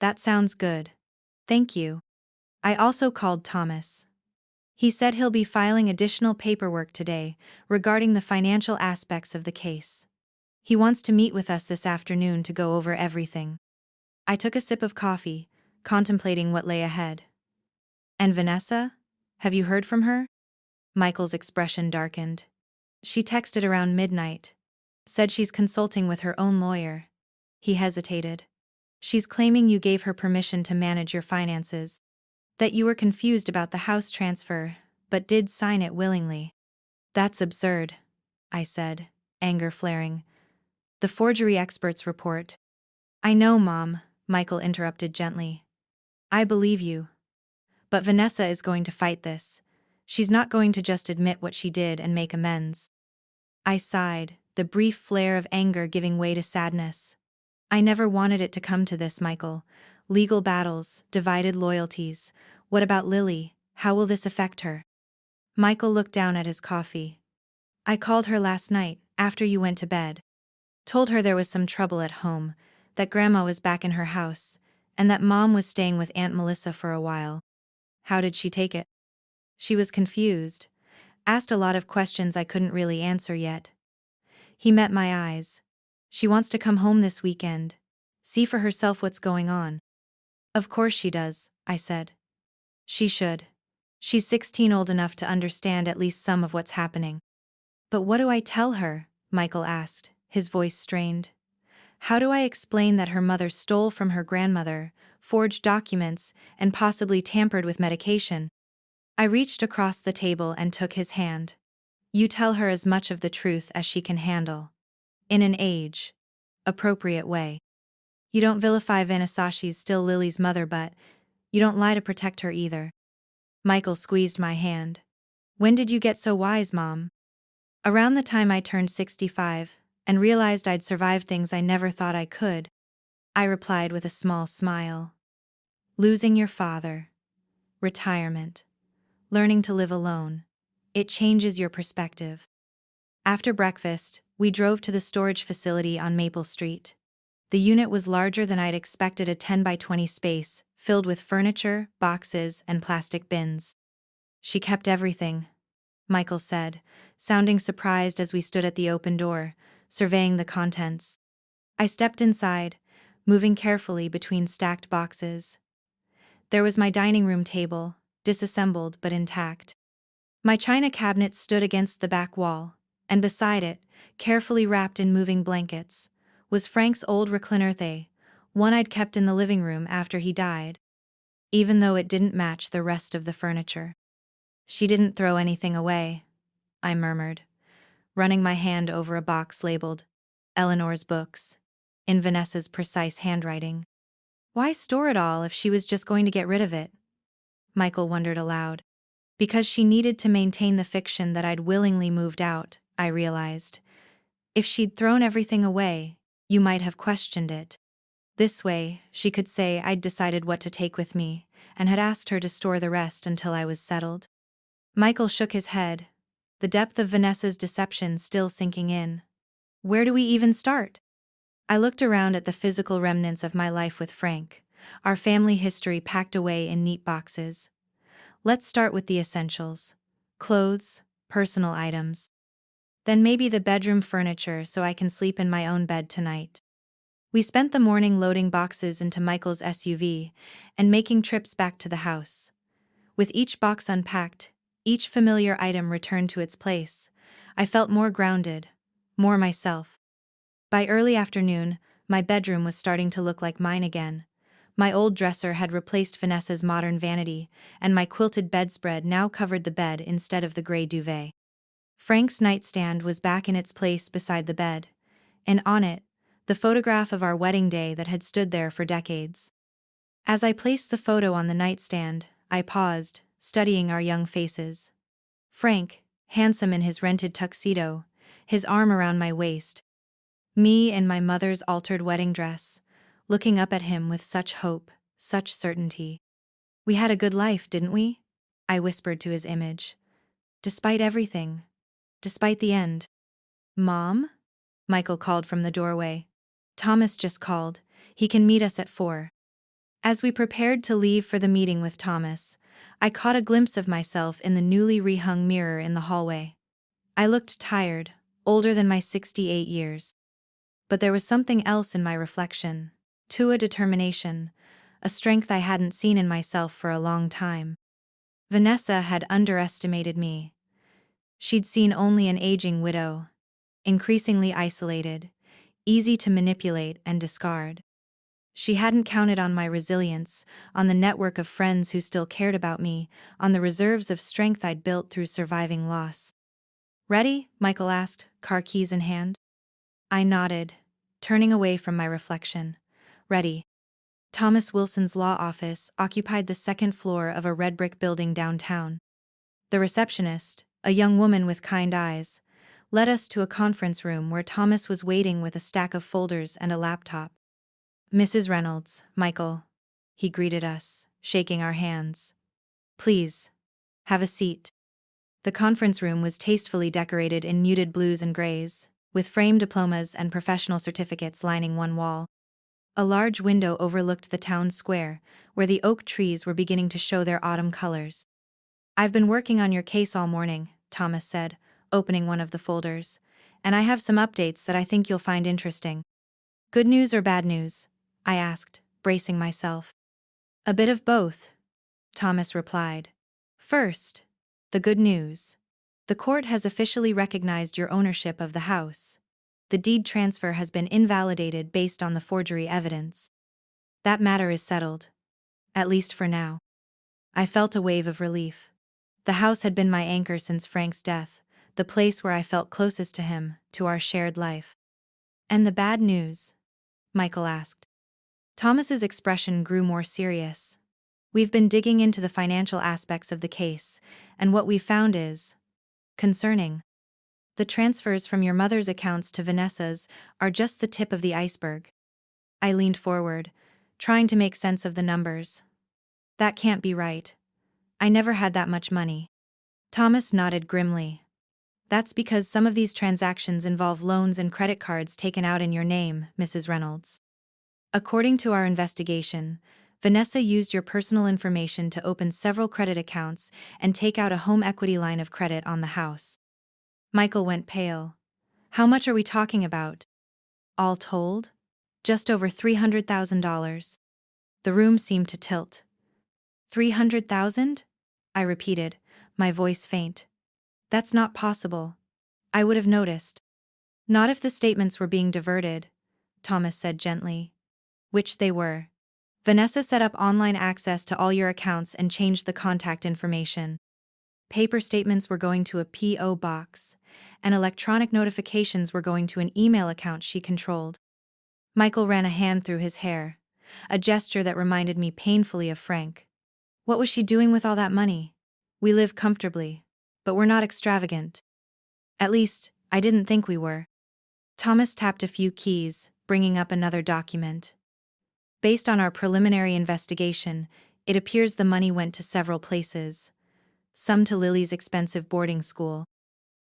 "That sounds good. Thank you." I also called Thomas. He said he'll be filing additional paperwork today regarding the financial aspects of the case. He wants to meet with us this afternoon to go over everything. I took a sip of coffee, contemplating what lay ahead. "And Vanessa? Have you heard from her?" Michael's expression darkened. "She texted around midnight. Said she's consulting with her own lawyer." He hesitated. "She's claiming you gave her permission to manage your finances. That you were confused about the house transfer, but did sign it willingly." "That's absurd," I said, anger flaring. "The forgery experts report." "I know, Mom," Michael interrupted gently. "I believe you. But Vanessa is going to fight this. She's not going to just admit what she did and make amends." I sighed, the brief flare of anger giving way to sadness. "I never wanted it to come to this, Michael. Legal battles, divided loyalties. What about Lily? How will this affect her?" Michael looked down at his coffee. "I called her last night, after you went to bed. Told her there was some trouble at home, that Grandma was back in her house, and that Mom was staying with Aunt Melissa for a while." "How did she take it?" "She was confused. Asked a lot of questions I couldn't really answer yet." He met my eyes. "She wants to come home this weekend. See for herself what's going on." "Of course she does," I said. "She should. She's 16, old enough to understand at least some of what's happening." "But what do I tell her?" Michael asked, his voice strained. "How do I explain that her mother stole from her grandmother, forged documents, and possibly tampered with medication?" I reached across the table and took his hand. "You tell her as much of the truth as she can handle. In an age-appropriate way. You don't vilify Vanessa, she's still Lily's mother, but you don't lie to protect her either." Michael squeezed my hand. "When did you get so wise, Mom?" "Around the time I turned 65, and realized I'd survived things I never thought I could," I replied with a small smile. "Losing your father. Retirement. Learning to live alone. It changes your perspective." After breakfast, we drove to the storage facility on Maple Street. The unit was larger than I'd expected, a 10 by 20 space, filled with furniture, boxes, and plastic bins. "She kept everything," Michael said, sounding surprised as we stood at the open door, surveying the contents. I stepped inside, moving carefully between stacked boxes. There was my dining room table, disassembled but intact. My china cabinet stood against the back wall, and beside it, carefully wrapped in moving blankets, was Frank's old recliner, one I'd kept in the living room after he died, even though it didn't match the rest of the furniture. "She didn't throw anything away," I murmured, running my hand over a box labeled Eleanor's books, in Vanessa's precise handwriting. "Why store it all if she was just going to get rid of it?" Michael wondered aloud. "Because she needed to maintain the fiction that I'd willingly moved out," I realized. "If she'd thrown everything away, you might have questioned it. This way, she could say I'd decided what to take with me, and had asked her to store the rest until I was settled." Michael shook his head. the depth of Vanessa's deception still sinking in. Where do we even start? I looked around at the physical remnants of my life with Frank, our family history packed away in neat boxes. Let's start with the essentials: clothes, personal items. Then maybe the bedroom furniture so I can sleep in my own bed tonight. We spent the morning loading boxes into Michael's SUV and making trips back to the house. With each box unpacked, each familiar item returned to its place, I felt more grounded, more myself. By early afternoon, my bedroom was starting to look like mine again. My old dresser had replaced Vanessa's modern vanity, and my quilted bedspread now covered the bed instead of the gray duvet. Frank's nightstand was back in its place beside the bed, and on it, the photograph of our wedding day that had stood there for decades. As I placed the photo on the nightstand, I paused, studying our young faces. Frank, handsome in his rented tuxedo, his arm around my waist. Me in my mother's altered wedding dress, looking up at him with such hope, such certainty. We had a good life, didn't we? I whispered to his image. Despite everything. Despite the end. Mom? Michael called from the doorway. Thomas just called. He can meet us at 4. As we prepared to leave for the meeting with Thomas, I caught a glimpse of myself in the newly rehung mirror in the hallway. I looked tired, older than my 68 years. But there was something else in my reflection, a determination, a strength I hadn't seen in myself for a long time. Vanessa had underestimated me. She'd seen only an aging widow, increasingly isolated, easy to manipulate and discard. She hadn't counted on my resilience, on the network of friends who still cared about me, on the reserves of strength I'd built through surviving loss. Ready? Michael asked, car keys in hand. I nodded, turning away from my reflection. Ready. Thomas Wilson's law office occupied the second floor of a red brick building downtown. The receptionist, a young woman with kind eyes, led us to a conference room where Thomas was waiting with a stack of folders and a laptop. Mrs. Reynolds, Michael. He greeted us, shaking our hands. Please. Have a seat. The conference room was tastefully decorated in muted blues and grays, with framed diplomas and professional certificates lining one wall. A large window overlooked the town square, where the oak trees were beginning to show their autumn colors. I've been working on your case all morning, Thomas said, opening one of the folders, and I have some updates that I think you'll find interesting. Good news or bad news? I asked, bracing myself. A bit of both, Thomas replied. First, the good news. The court has officially recognized your ownership of the house. The deed transfer has been invalidated based on the forgery evidence. That matter is settled. At least for now. I felt a wave of relief. The house had been my anchor since Frank's death, the place where I felt closest to him, to our shared life. And the bad news? Michael asked. Thomas's expression grew more serious. We've been digging into the financial aspects of the case, and what we've found is concerning. The transfers from your mother's accounts to Vanessa's are just the tip of the iceberg. I leaned forward, trying to make sense of the numbers. That can't be right. I never had that much money. Thomas nodded grimly. That's because some of these transactions involve loans and credit cards taken out in your name, Mrs. Reynolds. According to our investigation, Vanessa used your personal information to open several credit accounts and take out a home equity line of credit on the house. Michael went pale. How much are we talking about? All told? Just over $300,000. The room seemed to tilt. 300,000? I repeated, my voice faint. That's not possible. I would have noticed. Not if the statements were being diverted, Thomas said gently. Which they were. Vanessa set up online access to all your accounts and changed the contact information. Paper statements were going to a P.O. box, and electronic notifications were going to an email account she controlled. Michael ran a hand through his hair, a gesture that reminded me painfully of Frank. What was she doing with all that money? We live comfortably, but we're not extravagant. At least, I didn't think we were. Thomas tapped a few keys, bringing up another document. Based on our preliminary investigation, it appears the money went to several places. Some to Lily's expensive boarding school.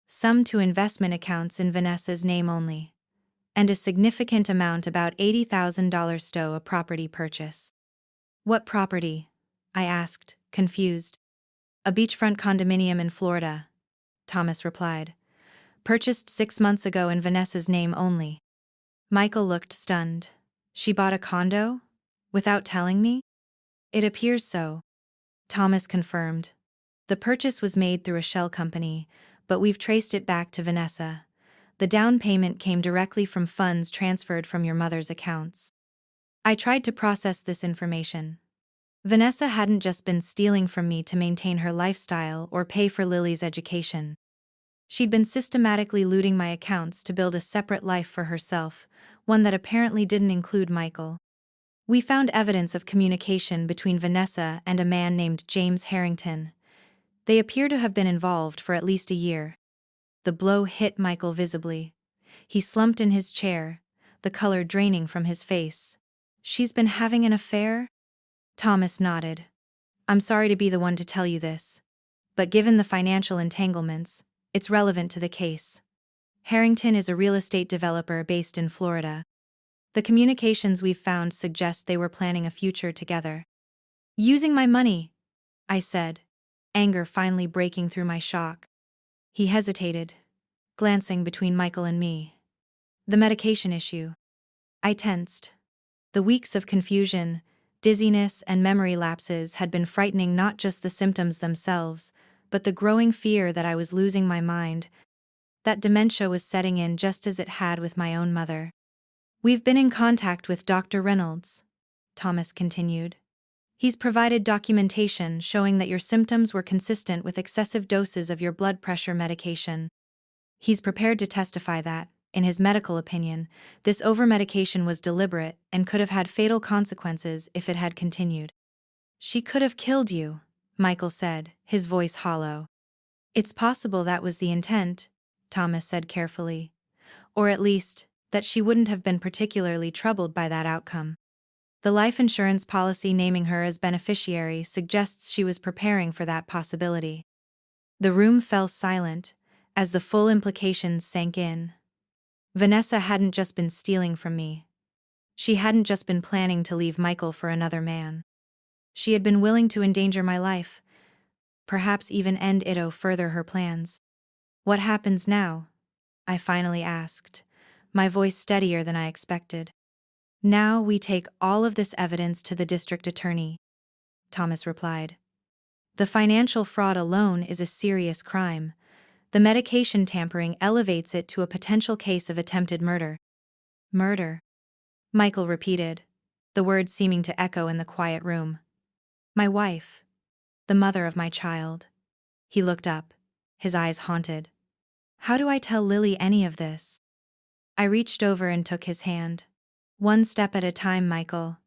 some to investment accounts in Vanessa's name only, and a significant amount, about $80,000, to a property purchase. What property? I asked, confused. A beachfront condominium in Florida, Thomas replied. Purchased 6 months ago in Vanessa's name only. Michael looked stunned. She bought a condo? Without telling me? It appears so, Thomas confirmed. The purchase was made through a shell company, but we've traced it back to Vanessa. The down payment came directly from funds transferred from your mother's accounts. I tried to process this information. Vanessa hadn't just been stealing from me to maintain her lifestyle or pay for Lily's education. She'd been systematically looting my accounts to build a separate life for herself, one that apparently didn't include Michael. We found evidence of communication between Vanessa and a man named James Harrington. They appear to have been involved for at least a year. The blow hit Michael visibly. He slumped in his chair, the color draining from his face. She's been having an affair? Thomas nodded. I'm sorry to be the one to tell you this, but given the financial entanglements, it's relevant to the case. Harrington is a real estate developer based in Florida. The communications we've found suggest they were planning a future together. Using my money, I said, anger finally breaking through my shock. He hesitated, glancing between Michael and me. The medication issue. I tensed. The weeks of confusion, dizziness, and memory lapses had been frightening, not just the symptoms themselves, but the growing fear that I was losing my mind, that dementia was setting in just as it had with my own mother. We've been in contact with Dr. Reynolds, Thomas continued. He's provided documentation showing that your symptoms were consistent with excessive doses of your blood pressure medication. He's prepared to testify that, in his medical opinion, this overmedication was deliberate and could have had fatal consequences if it had continued. She could have killed you, Michael said, his voice hollow. It's possible that was the intent, Thomas said carefully. Or at least, that she wouldn't have been particularly troubled by that outcome. The life insurance policy naming her as beneficiary suggests she was preparing for that possibility. The room fell silent, as the full implications sank in. Vanessa hadn't just been stealing from me. She hadn't just been planning to leave Michael for another man. She had been willing to endanger my life, perhaps even end it further her plans. What happens now? I finally asked, my voice steadier than I expected. Now we take all of this evidence to the district attorney, Thomas replied. The financial fraud alone is a serious crime. The medication tampering elevates it to a potential case of attempted murder. Murder? Michael repeated, the words seeming to echo in the quiet room. My wife. The mother of my child. He looked up, his eyes haunted. How do I tell Lily any of this? I reached over and took his hand. One step at a time, Michael.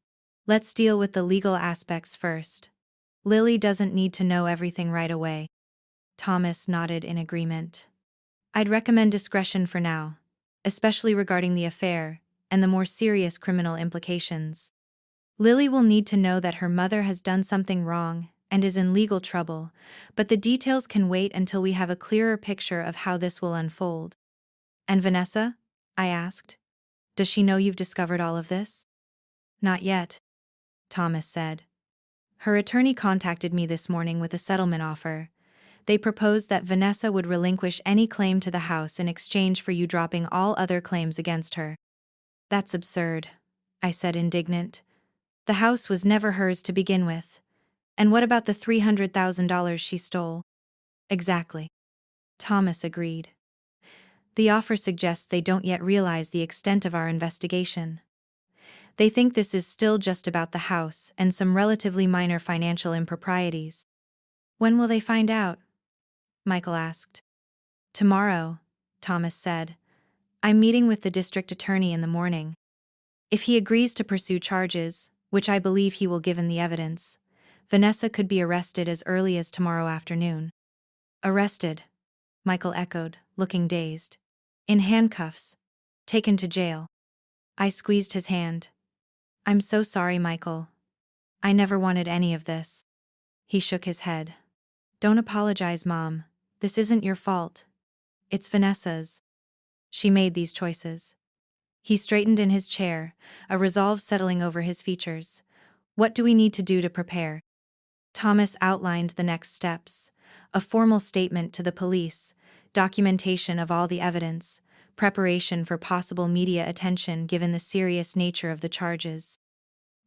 Let's deal with the legal aspects first. Lily doesn't need to know everything right away. Thomas nodded in agreement. I'd recommend discretion for now, especially regarding the affair and the more serious criminal implications. Lily will need to know that her mother has done something wrong and is in legal trouble, but the details can wait until we have a clearer picture of how this will unfold. And Vanessa? I asked. Does she know you've discovered all of this? Not yet, Thomas said. Her attorney contacted me this morning with a settlement offer. They proposed that Vanessa would relinquish any claim to the house in exchange for you dropping all other claims against her. That's absurd, I said, indignant. The house was never hers to begin with. And what about the $300,000 she stole? Exactly. Thomas agreed. The offer suggests they don't yet realize the extent of our investigation. They think this is still just about the house and some relatively minor financial improprieties. When will they find out? Michael asked. Tomorrow, Thomas said. I'm meeting with the district attorney in the morning. If he agrees to pursue charges, which I believe he will given the evidence, Vanessa could be arrested as early as tomorrow afternoon. Arrested? Michael echoed, looking dazed. In handcuffs. Taken to jail. I squeezed his hand. I'm so sorry, Michael. I never wanted any of this. He shook his head. Don't apologize, Mom. This isn't your fault. It's Vanessa's. She made these choices. He straightened in his chair, a resolve settling over his features. What do we need to do to prepare? Thomas outlined the next steps: a formal statement to the police, documentation of all the evidence, preparation for possible media attention given the serious nature of the charges.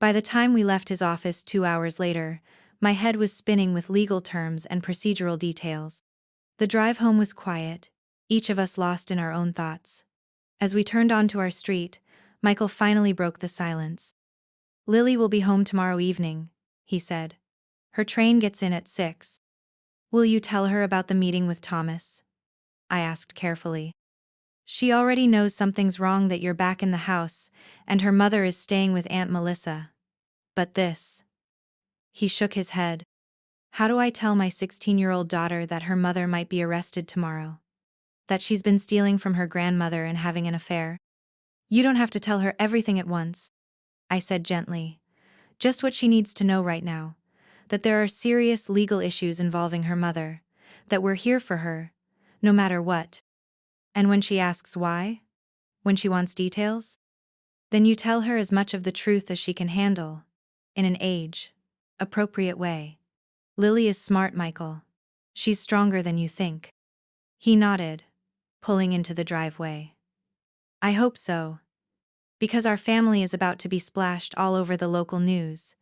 By the time we left his office 2 hours later, my head was spinning with legal terms and procedural details. The drive home was quiet, each of us lost in our own thoughts. As we turned onto our street, Michael finally broke the silence. Lily will be home tomorrow evening, he said. Her train gets in at 6. Will you tell her about the meeting with Thomas? I asked carefully. She already knows something's wrong, that you're back in the house, and her mother is staying with Aunt Melissa. But this. He shook his head. How do I tell my 16-year-old daughter that her mother might be arrested tomorrow? That she's been stealing from her grandmother and having an affair? You don't have to tell her everything at once, I said gently. Just what she needs to know right now. That there are serious legal issues involving her mother. That we're here for her, no matter what. And when she asks why, when she wants details, then you tell her as much of the truth as she can handle, in an age-appropriate way. Lily is smart, Michael. She's stronger than you think. He nodded, pulling into the driveway. I hope so. Because our family is about to be splashed all over the local news,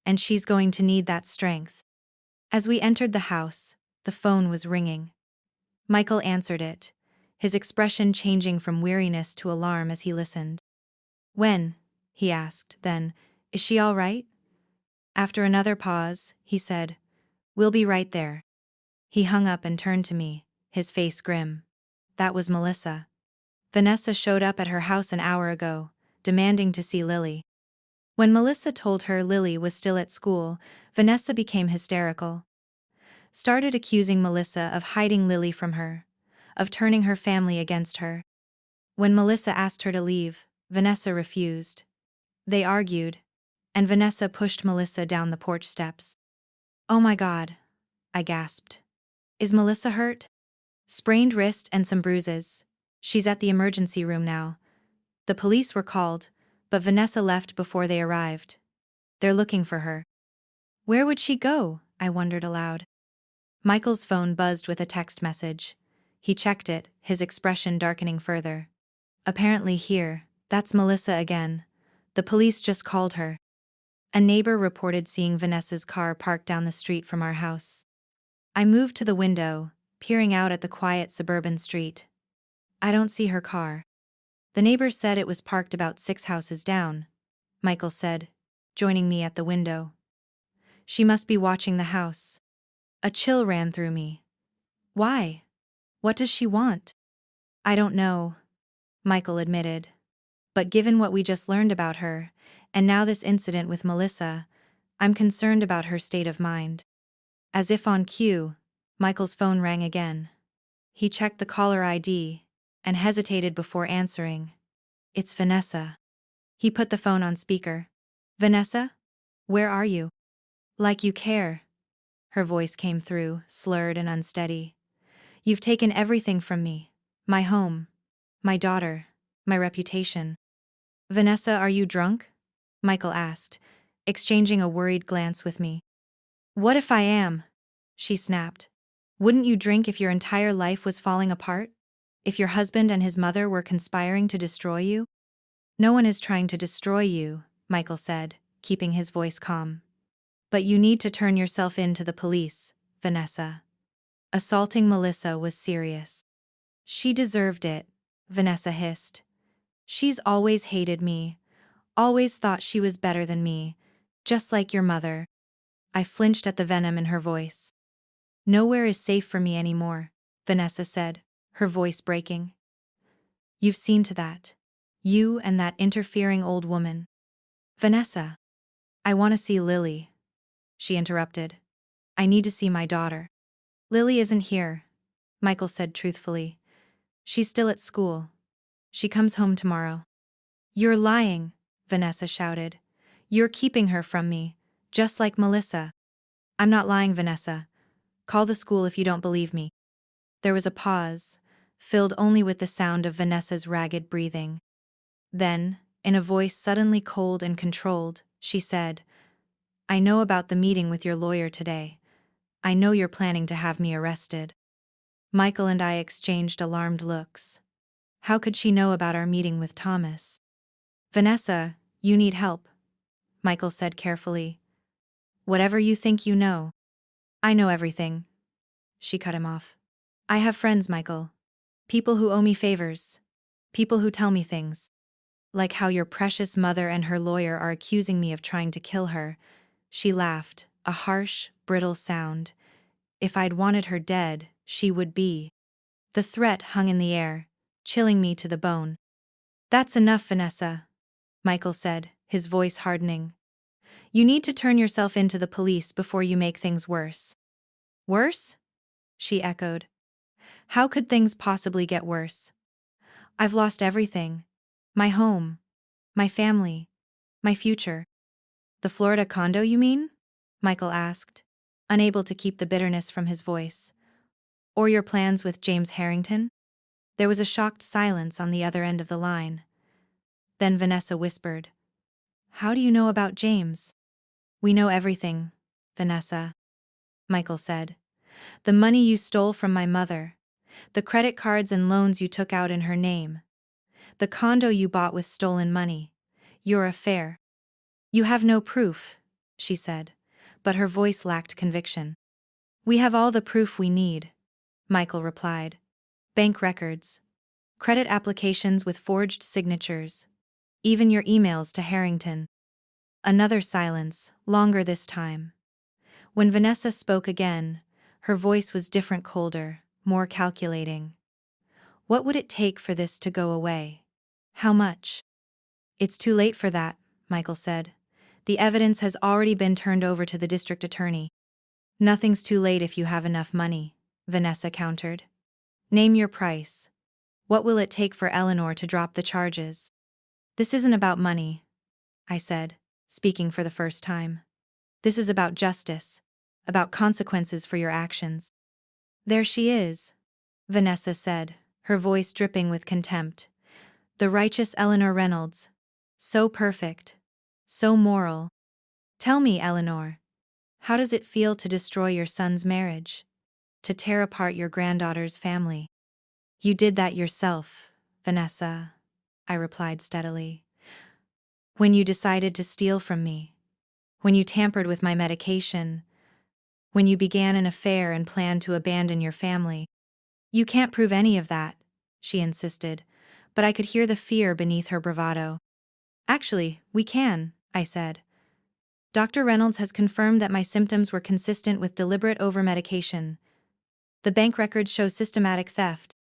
and she's going to need that strength. As we entered the house, the phone was ringing. Michael answered it, his expression changing from weariness to alarm as he listened. When? He asked, then, is she all right? After another pause, he said, we'll be right there. He hung up and turned to me, his face grim. That was Melissa. Vanessa showed up at her house an hour ago, demanding to see Lily. When Melissa told her Lily was still at school, Vanessa became hysterical. Started accusing Melissa of hiding Lily from her, of turning her family against her. When Melissa asked her to leave, Vanessa refused. They argued, and Vanessa pushed Melissa down the porch steps. Oh my God, I gasped. Is Melissa hurt? Sprained wrist and some bruises. She's at the emergency room now. The police were called, but Vanessa left before they arrived. They're looking for her. Where would she go? I wondered aloud. Michael's phone buzzed with a text message. He checked it, his expression darkening further. Apparently here, that's Melissa again. The police just called her. A neighbor reported seeing Vanessa's car parked down the street from our house. I moved to the window, peering out at the quiet suburban street. I don't see her car. The neighbor said it was parked about 6 houses down, Michael said, joining me at the window. She must be watching the house. A chill ran through me. Why? What does she want? I don't know, Michael admitted. But given what we just learned about her, and now this incident with Melissa, I'm concerned about her state of mind. As if on cue, Michael's phone rang again. He checked the caller ID and hesitated before answering. It's Vanessa. He put the phone on speaker. Vanessa? Where are you? Like you care. Her voice came through, slurred and unsteady. You've taken everything from me. My home. My daughter. My reputation. Vanessa, are you drunk? Michael asked, exchanging a worried glance with me. What if I am? She snapped. Wouldn't you drink if your entire life was falling apart? If your husband and his mother were conspiring to destroy you? No one is trying to destroy you, Michael said, keeping his voice calm. But you need to turn yourself in to the police, Vanessa. Assaulting Melissa was serious. She deserved it, Vanessa hissed. She's always hated me, always thought she was better than me, just like your mother. I flinched at the venom in her voice. Nowhere is safe for me anymore, Vanessa said, her voice breaking. You've seen to that. You and that interfering old woman. Vanessa. I want to see Lily. She interrupted. I need to see my daughter. Lily isn't here, Michael said truthfully. She's still at school. She comes home tomorrow. You're lying, Vanessa shouted. You're keeping her from me, just like Melissa. I'm not lying, Vanessa. Call the school if you don't believe me. There was a pause, filled only with the sound of Vanessa's ragged breathing. Then, in a voice suddenly cold and controlled, she said, "I know about the meeting with your lawyer today. I know you're planning to have me arrested." Michael and I exchanged alarmed looks. How could she know about our meeting with Thomas? "Vanessa, you need help," Michael said carefully. "Whatever you think you know." "I know everything," she cut him off. "I have friends, Michael. People who owe me favors. People who tell me things. Like how your precious mother and her lawyer are accusing me of trying to kill her." She laughed, a harsh, brittle sound. "If I'd wanted her dead, she would be." The threat hung in the air, chilling me to the bone. "That's enough, Vanessa," Michael said, his voice hardening. "You need to turn yourself into the police before you make things worse." "Worse?" she echoed. "How could things possibly get worse? I've lost everything. My home. My family. My future." "The Florida condo, you mean?" Michael asked, unable to keep the bitterness from his voice. "Or your plans with James Harrington?" There was a shocked silence on the other end of the line. Then Vanessa whispered, "How do you know about James?" "We know everything, Vanessa," Michael said. "The money you stole from my mother. The credit cards and loans you took out in her name. The condo you bought with stolen money. Your affair." "You have no proof," she said, but her voice lacked conviction. "We have all the proof we need," Michael replied. "Bank records. Credit applications with forged signatures. Even your emails to Harrington." Another silence, longer this time. When Vanessa spoke again, her voice was different, colder, more calculating. "What would it take for this to go away? How much?" "It's too late for that," Michael said. "The evidence has already been turned over to the district attorney." "Nothing's too late if you have enough money," Vanessa countered. "Name your price. What will it take for Eleanor to drop the charges?" "This isn't about money," I said, speaking for the first time. "This is about justice, about consequences for your actions." "There she is," Vanessa said, her voice dripping with contempt. "The righteous Eleanor Reynolds. So perfect. So moral. Tell me, Eleanor, how does it feel to destroy your son's marriage? To tear apart your granddaughter's family?" "You did that yourself, Vanessa," I replied steadily. "When you decided to steal from me. When you tampered with my medication. When you began an affair and planned to abandon your family." "You can't prove any of that," she insisted, but I could hear the fear beneath her bravado. "Actually, we can," I said. "Dr. Reynolds has confirmed that my symptoms were consistent with deliberate overmedication. The bank records show systematic theft.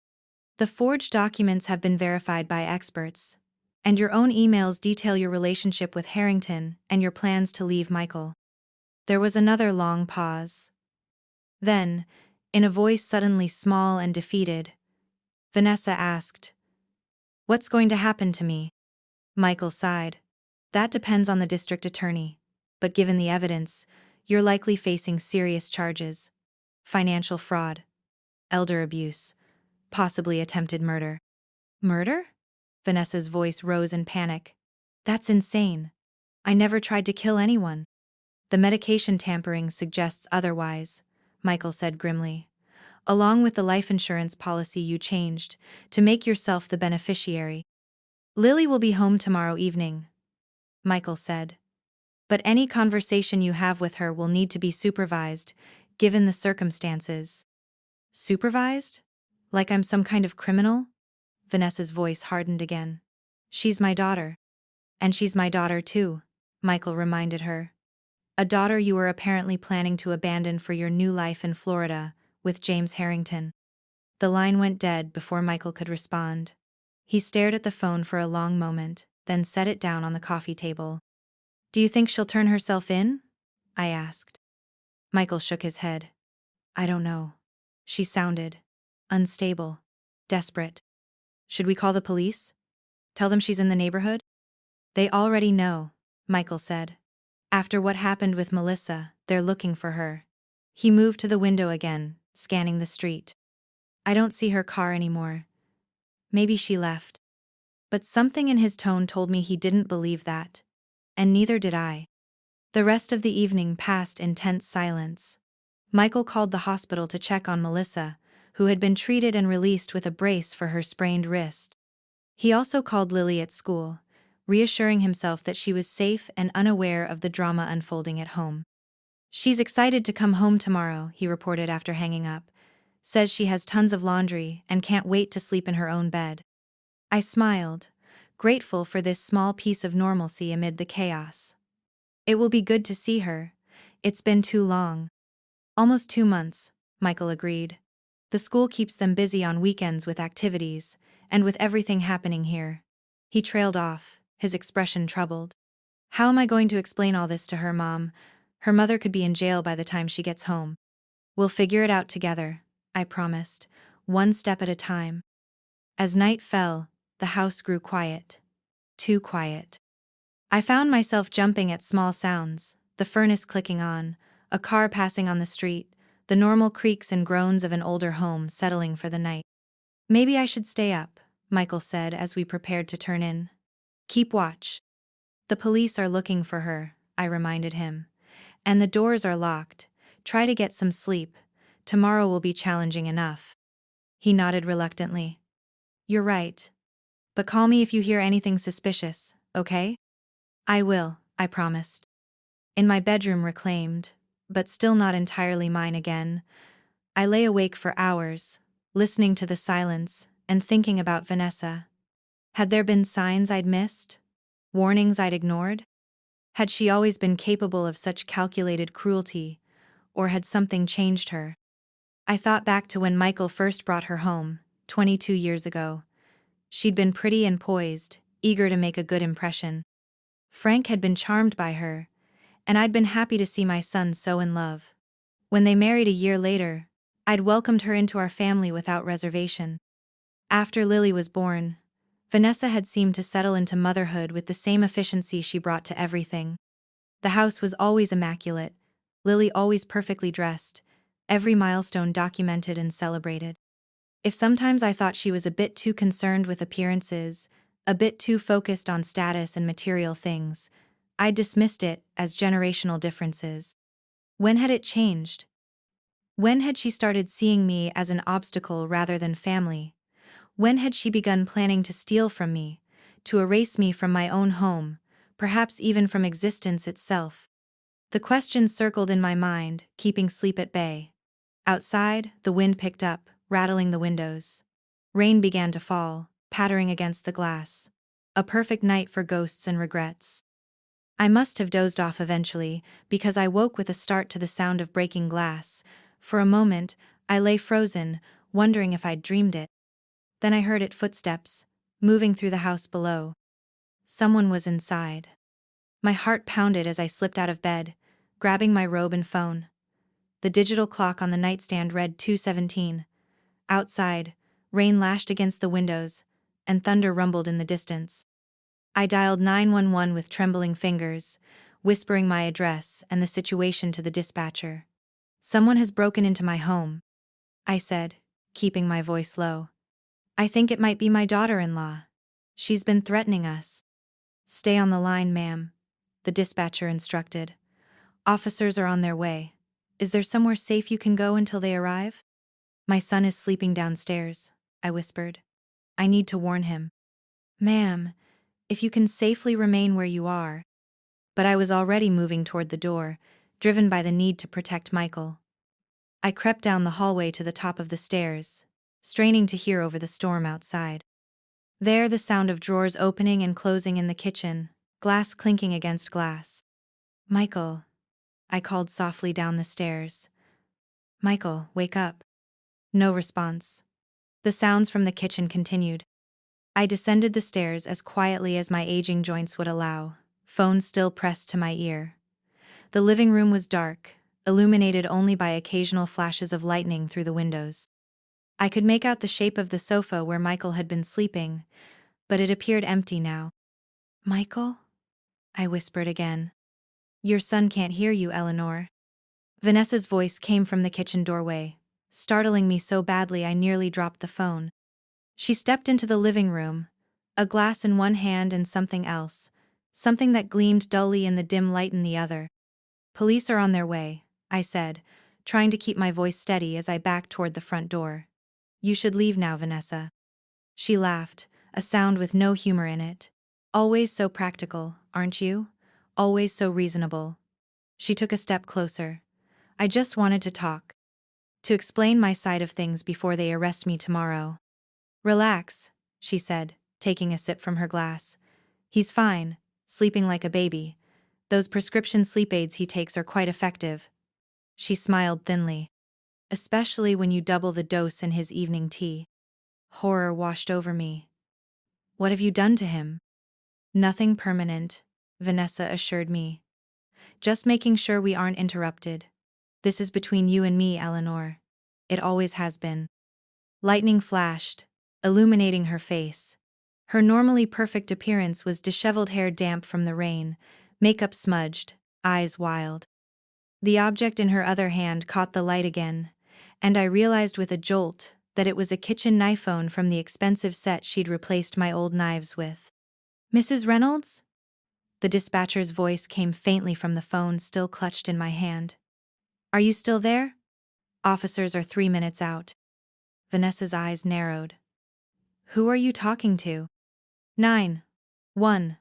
The forged documents have been verified by experts. And your own emails detail your relationship with Harrington and your plans to leave Michael." There was another long pause. Then, in a voice suddenly small and defeated, Vanessa asked, "What's going to happen to me?" Michael sighed. "That depends on the district attorney. But given the evidence, you're likely facing serious charges. Financial fraud. Elder abuse. Possibly attempted murder." "Murder?" Vanessa's voice rose in panic. "That's insane. I never tried to kill anyone." "The medication tampering suggests otherwise," Michael said grimly. "Along with the life insurance policy you changed, to make yourself the beneficiary." "Lily will be home tomorrow evening," Michael said. "But any conversation you have with her will need to be supervised, given the circumstances." "Supervised? Like I'm some kind of criminal?" Vanessa's voice hardened again. "She's my daughter." "And she's my daughter too," Michael reminded her. "A daughter you were apparently planning to abandon for your new life in Florida, with James Harrington." The line went dead before Michael could respond. He stared at the phone for a long moment, then set it down on the coffee table. "Do you think she'll turn herself in?" I asked. Michael shook his head. "I don't know." She sounded unstable, desperate. "Should we call the police? Tell them she's in the neighborhood?" "They already know," Michael said. "After what happened with Melissa, they're looking for her." He moved to the window again, scanning the street. "I don't see her car anymore. Maybe she left. But something in his tone told me he didn't believe that. And neither did I. The rest of the evening passed in tense silence. Michael called the hospital to check on Melissa, who had been treated and released with a brace for her sprained wrist. He also called Lily at school, reassuring himself that she was safe and unaware of the drama unfolding at home. "She's excited to come home tomorrow," he reported after hanging up. "Says she has tons of laundry and can't wait to sleep in her own bed." I smiled, grateful for this small piece of normalcy amid the chaos. "It will be good to see her. It's been too long." "Almost 2 months," Michael agreed. "The school keeps them busy on weekends with activities, and with everything happening here." He trailed off, his expression troubled. "How am I going to explain all this to her, Mom? Her mother could be in jail by the time she gets home." "We'll figure it out together," I promised, one step at a time. As night fell, the house grew quiet. Too quiet. I found myself jumping at small sounds, the furnace clicking on, a car passing on the street, the normal creaks and groans of an older home settling for the night. "Maybe I should stay up," Michael said as we prepared to turn in. "Keep watch." "The police are looking for her," I reminded him. "And the doors are locked. Try to get some sleep. Tomorrow will be challenging enough." He nodded reluctantly. "You're right. But call me if you hear anything suspicious, okay?" "I will," I promised. In my bedroom reclaimed, but still not entirely mine again, I lay awake for hours, listening to the silence and thinking about Vanessa. Had there been signs I'd missed? Warnings I'd ignored? Had she always been capable of such calculated cruelty, or had something changed her? I thought back to when Michael first brought her home, 22 years ago. She'd been pretty and poised, eager to make a good impression. Frank had been charmed by her, and I'd been happy to see my son so in love. When they married a year later, I'd welcomed her into our family without reservation. After Lily was born, Vanessa had seemed to settle into motherhood with the same efficiency she brought to everything. The house was always immaculate, Lily always perfectly dressed, every milestone documented and celebrated. If sometimes I thought she was a bit too concerned with appearances, a bit too focused on status and material things, I dismissed it as generational differences. When had it changed? When had she started seeing me as an obstacle rather than family? When had she begun planning to steal from me, to erase me from my own home, perhaps even from existence itself? The questions circled in my mind, keeping sleep at bay. Outside, the wind picked up, rattling the windows. Rain began to fall, pattering against the glass. A perfect night for ghosts and regrets. I must have dozed off eventually, because I woke with a start to the sound of breaking glass. For a moment, I lay frozen, wondering if I'd dreamed it. Then I heard footsteps, moving through the house below. Someone was inside. My heart pounded as I slipped out of bed, grabbing my robe and phone. The digital clock on the nightstand read 2:17. Outside, rain lashed against the windows, and thunder rumbled in the distance. I dialed 911 with trembling fingers, whispering my address and the situation to the dispatcher. "Someone has broken into my home," I said, keeping my voice low. "I think it might be my daughter-in-law. She's been threatening us." "Stay on the line, ma'am," the dispatcher instructed. "Officers are on their way. Is there somewhere safe you can go until they arrive?" "My son is sleeping downstairs," I whispered. "I need to warn him." "Ma'am, if you can safely remain where you are." But I was already moving toward the door, driven by the need to protect Michael. I crept down the hallway to the top of the stairs, straining to hear over the storm outside. There, the sound of drawers opening and closing in the kitchen, glass clinking against glass. "Michael," I called softly down the stairs. "Michael, wake up." No response. The sounds from the kitchen continued. I descended the stairs as quietly as my aging joints would allow, phone still pressed to my ear. The living room was dark, illuminated only by occasional flashes of lightning through the windows. I could make out the shape of the sofa where Michael had been sleeping, but it appeared empty now. "Michael?" I whispered again. "Your son can't hear you, Eleanor." Vanessa's voice came from the kitchen doorway, startling me so badly I nearly dropped the phone. She stepped into the living room, a glass in one hand and something else, something that gleamed dully in the dim light in the other. "Police are on their way," I said, trying to keep my voice steady as I backed toward the front door. "You should leave now, Vanessa." She laughed, a sound with no humor in it. "Always so practical, aren't you? Always so reasonable." She took a step closer. "I just wanted to talk. To explain my side of things before they arrest me tomorrow." "Relax," she said, taking a sip from her glass. "He's fine, sleeping like a baby. Those prescription sleep aids he takes are quite effective." She smiled thinly. "Especially when you double the dose in his evening tea." Horror washed over me. "What have you done to him?" "Nothing permanent," Vanessa assured me. "Just making sure we aren't interrupted. This is between you and me, Eleanor. It always has been." Lightning flashed, illuminating her face. Her normally perfect appearance was disheveled hair damp from the rain, makeup smudged, eyes wild. The object in her other hand caught the light again, and I realized with a jolt that it was a kitchen knife-phone from the expensive set she'd replaced my old knives with. "Mrs. Reynolds?" The dispatcher's voice came faintly from the phone still clutched in my hand. "Are you still there? Officers are 3 minutes out." Vanessa's eyes narrowed. "Who are you talking to?" 911,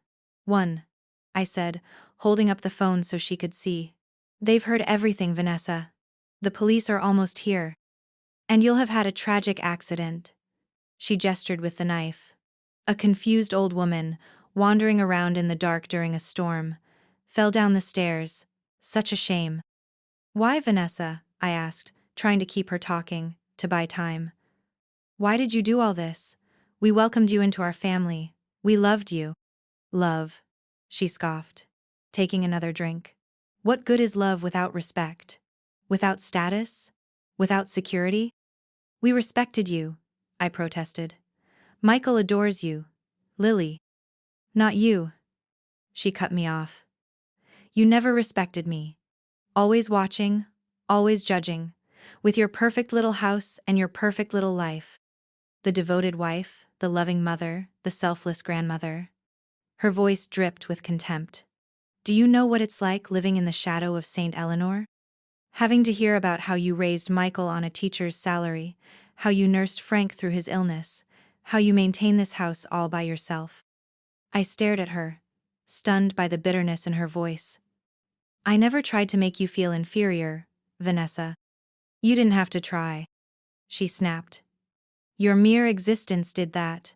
I said, holding up the phone so she could see. "They've heard everything, Vanessa. The police are almost here. And you'll have had a tragic accident." She gestured with the knife. "A confused old woman, wandering around in the dark during a storm, fell down the stairs. Such a shame." "Why, Vanessa?" I asked, trying to keep her talking, to buy time. "Why did you do all this? We welcomed you into our family. We loved you." "Love," she scoffed, taking another drink. "What good is love without respect? Without status? Without security?" "We respected you," I protested. "Michael adores you. Lily." "Not you." She cut me off. "You never respected me. Always watching, always judging, with your perfect little house and your perfect little life. The devoted wife, the loving mother, the selfless grandmother." Her voice dripped with contempt. "Do you know what it's like living in the shadow of St. Eleanor? Having to hear about how you raised Michael on a teacher's salary, how you nursed Frank through his illness, how you maintain this house all by yourself." I stared at her, stunned by the bitterness in her voice. "I never tried to make you feel inferior, Vanessa." "You didn't have to try," she snapped. "Your mere existence did that.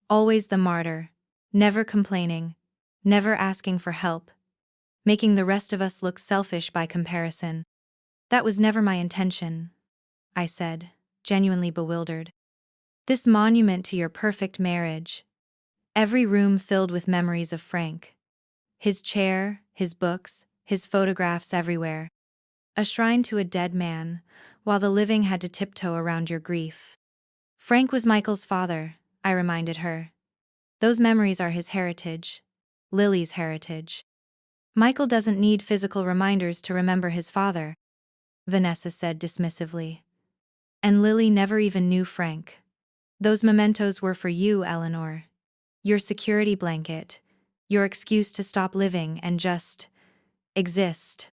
Always the martyr, never complaining, never asking for help, making the rest of us look selfish by comparison." "That was never my intention," I said, genuinely bewildered. "This monument to your perfect marriage. Every room filled with memories of Frank. His chair, his books, his photographs everywhere. A shrine to a dead man, while the living had to tiptoe around your grief." "Frank was Michael's father," I reminded her. "Those memories are his heritage. Lily's heritage. Michael doesn't need physical reminders to remember his father," Vanessa said dismissively. "And Lily never even knew Frank. Those mementos were for you, Eleanor. Your security blanket. Your excuse to stop living and just exist."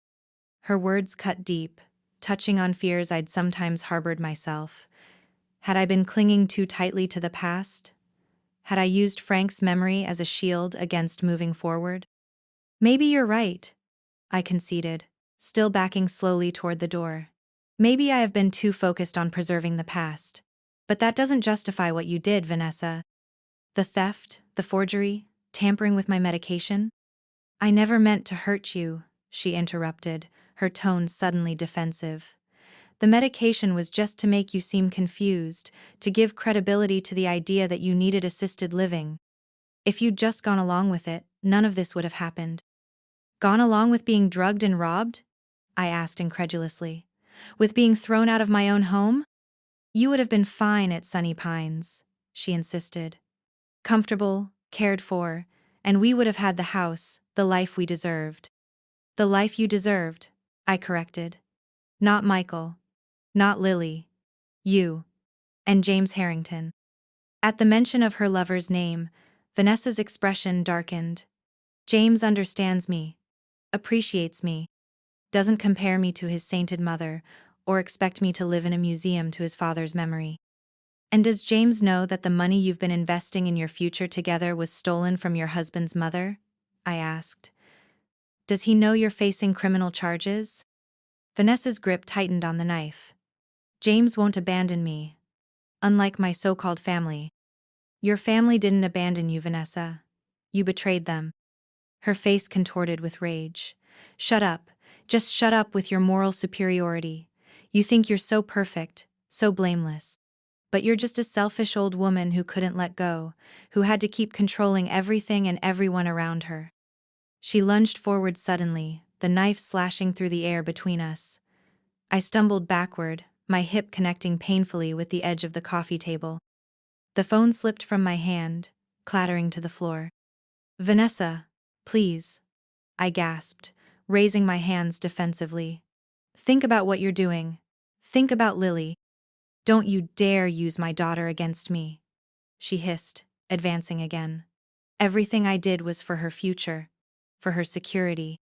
Her words cut deep, touching on fears I'd sometimes harbored myself. Had I been clinging too tightly to the past? Had I used Frank's memory as a shield against moving forward? "Maybe you're right," I conceded, still backing slowly toward the door. "Maybe I have been too focused on preserving the past. But that doesn't justify what you did, Vanessa. The theft, the forgery, tampering with my medication." "I never meant to hurt you," she interrupted, her tone suddenly defensive. "The medication was just to make you seem confused, to give credibility to the idea that you needed assisted living. If you'd just gone along with it, none of this would have happened." "Gone along with being drugged and robbed?" I asked incredulously. "With being thrown out of my own home?" "You would have been fine at Sunny Pines," she insisted. "Comfortable, cared for, and we would have had the house, the life we deserved." "The life you deserved," I corrected. "Not Michael. Not Lily. You. And James Harrington." At the mention of her lover's name, Vanessa's expression darkened. James understands me, appreciates me, doesn't compare me to his sainted mother, or expect me to live in a museum to his father's memory. And does James know that the money you've been investing in your future together was stolen from your husband's mother? I asked. Does he know you're facing criminal charges? Vanessa's grip tightened on the knife. James won't abandon me. Unlike my so-called family. Your family didn't abandon you, Vanessa. You betrayed them. Her face contorted with rage. Shut up. Just shut up with your moral superiority. You think you're so perfect, so blameless. But you're just a selfish old woman who couldn't let go, who had to keep controlling everything and everyone around her. She lunged forward suddenly, the knife slashing through the air between us. I stumbled backward, my hip connecting painfully with the edge of the coffee table. The phone slipped from my hand, clattering to the floor. Vanessa, please, I gasped, raising my hands defensively. Think about what you're doing. Think about Lily. Don't you dare use my daughter against me, she hissed, advancing again. Everything I did was for her future, for her security.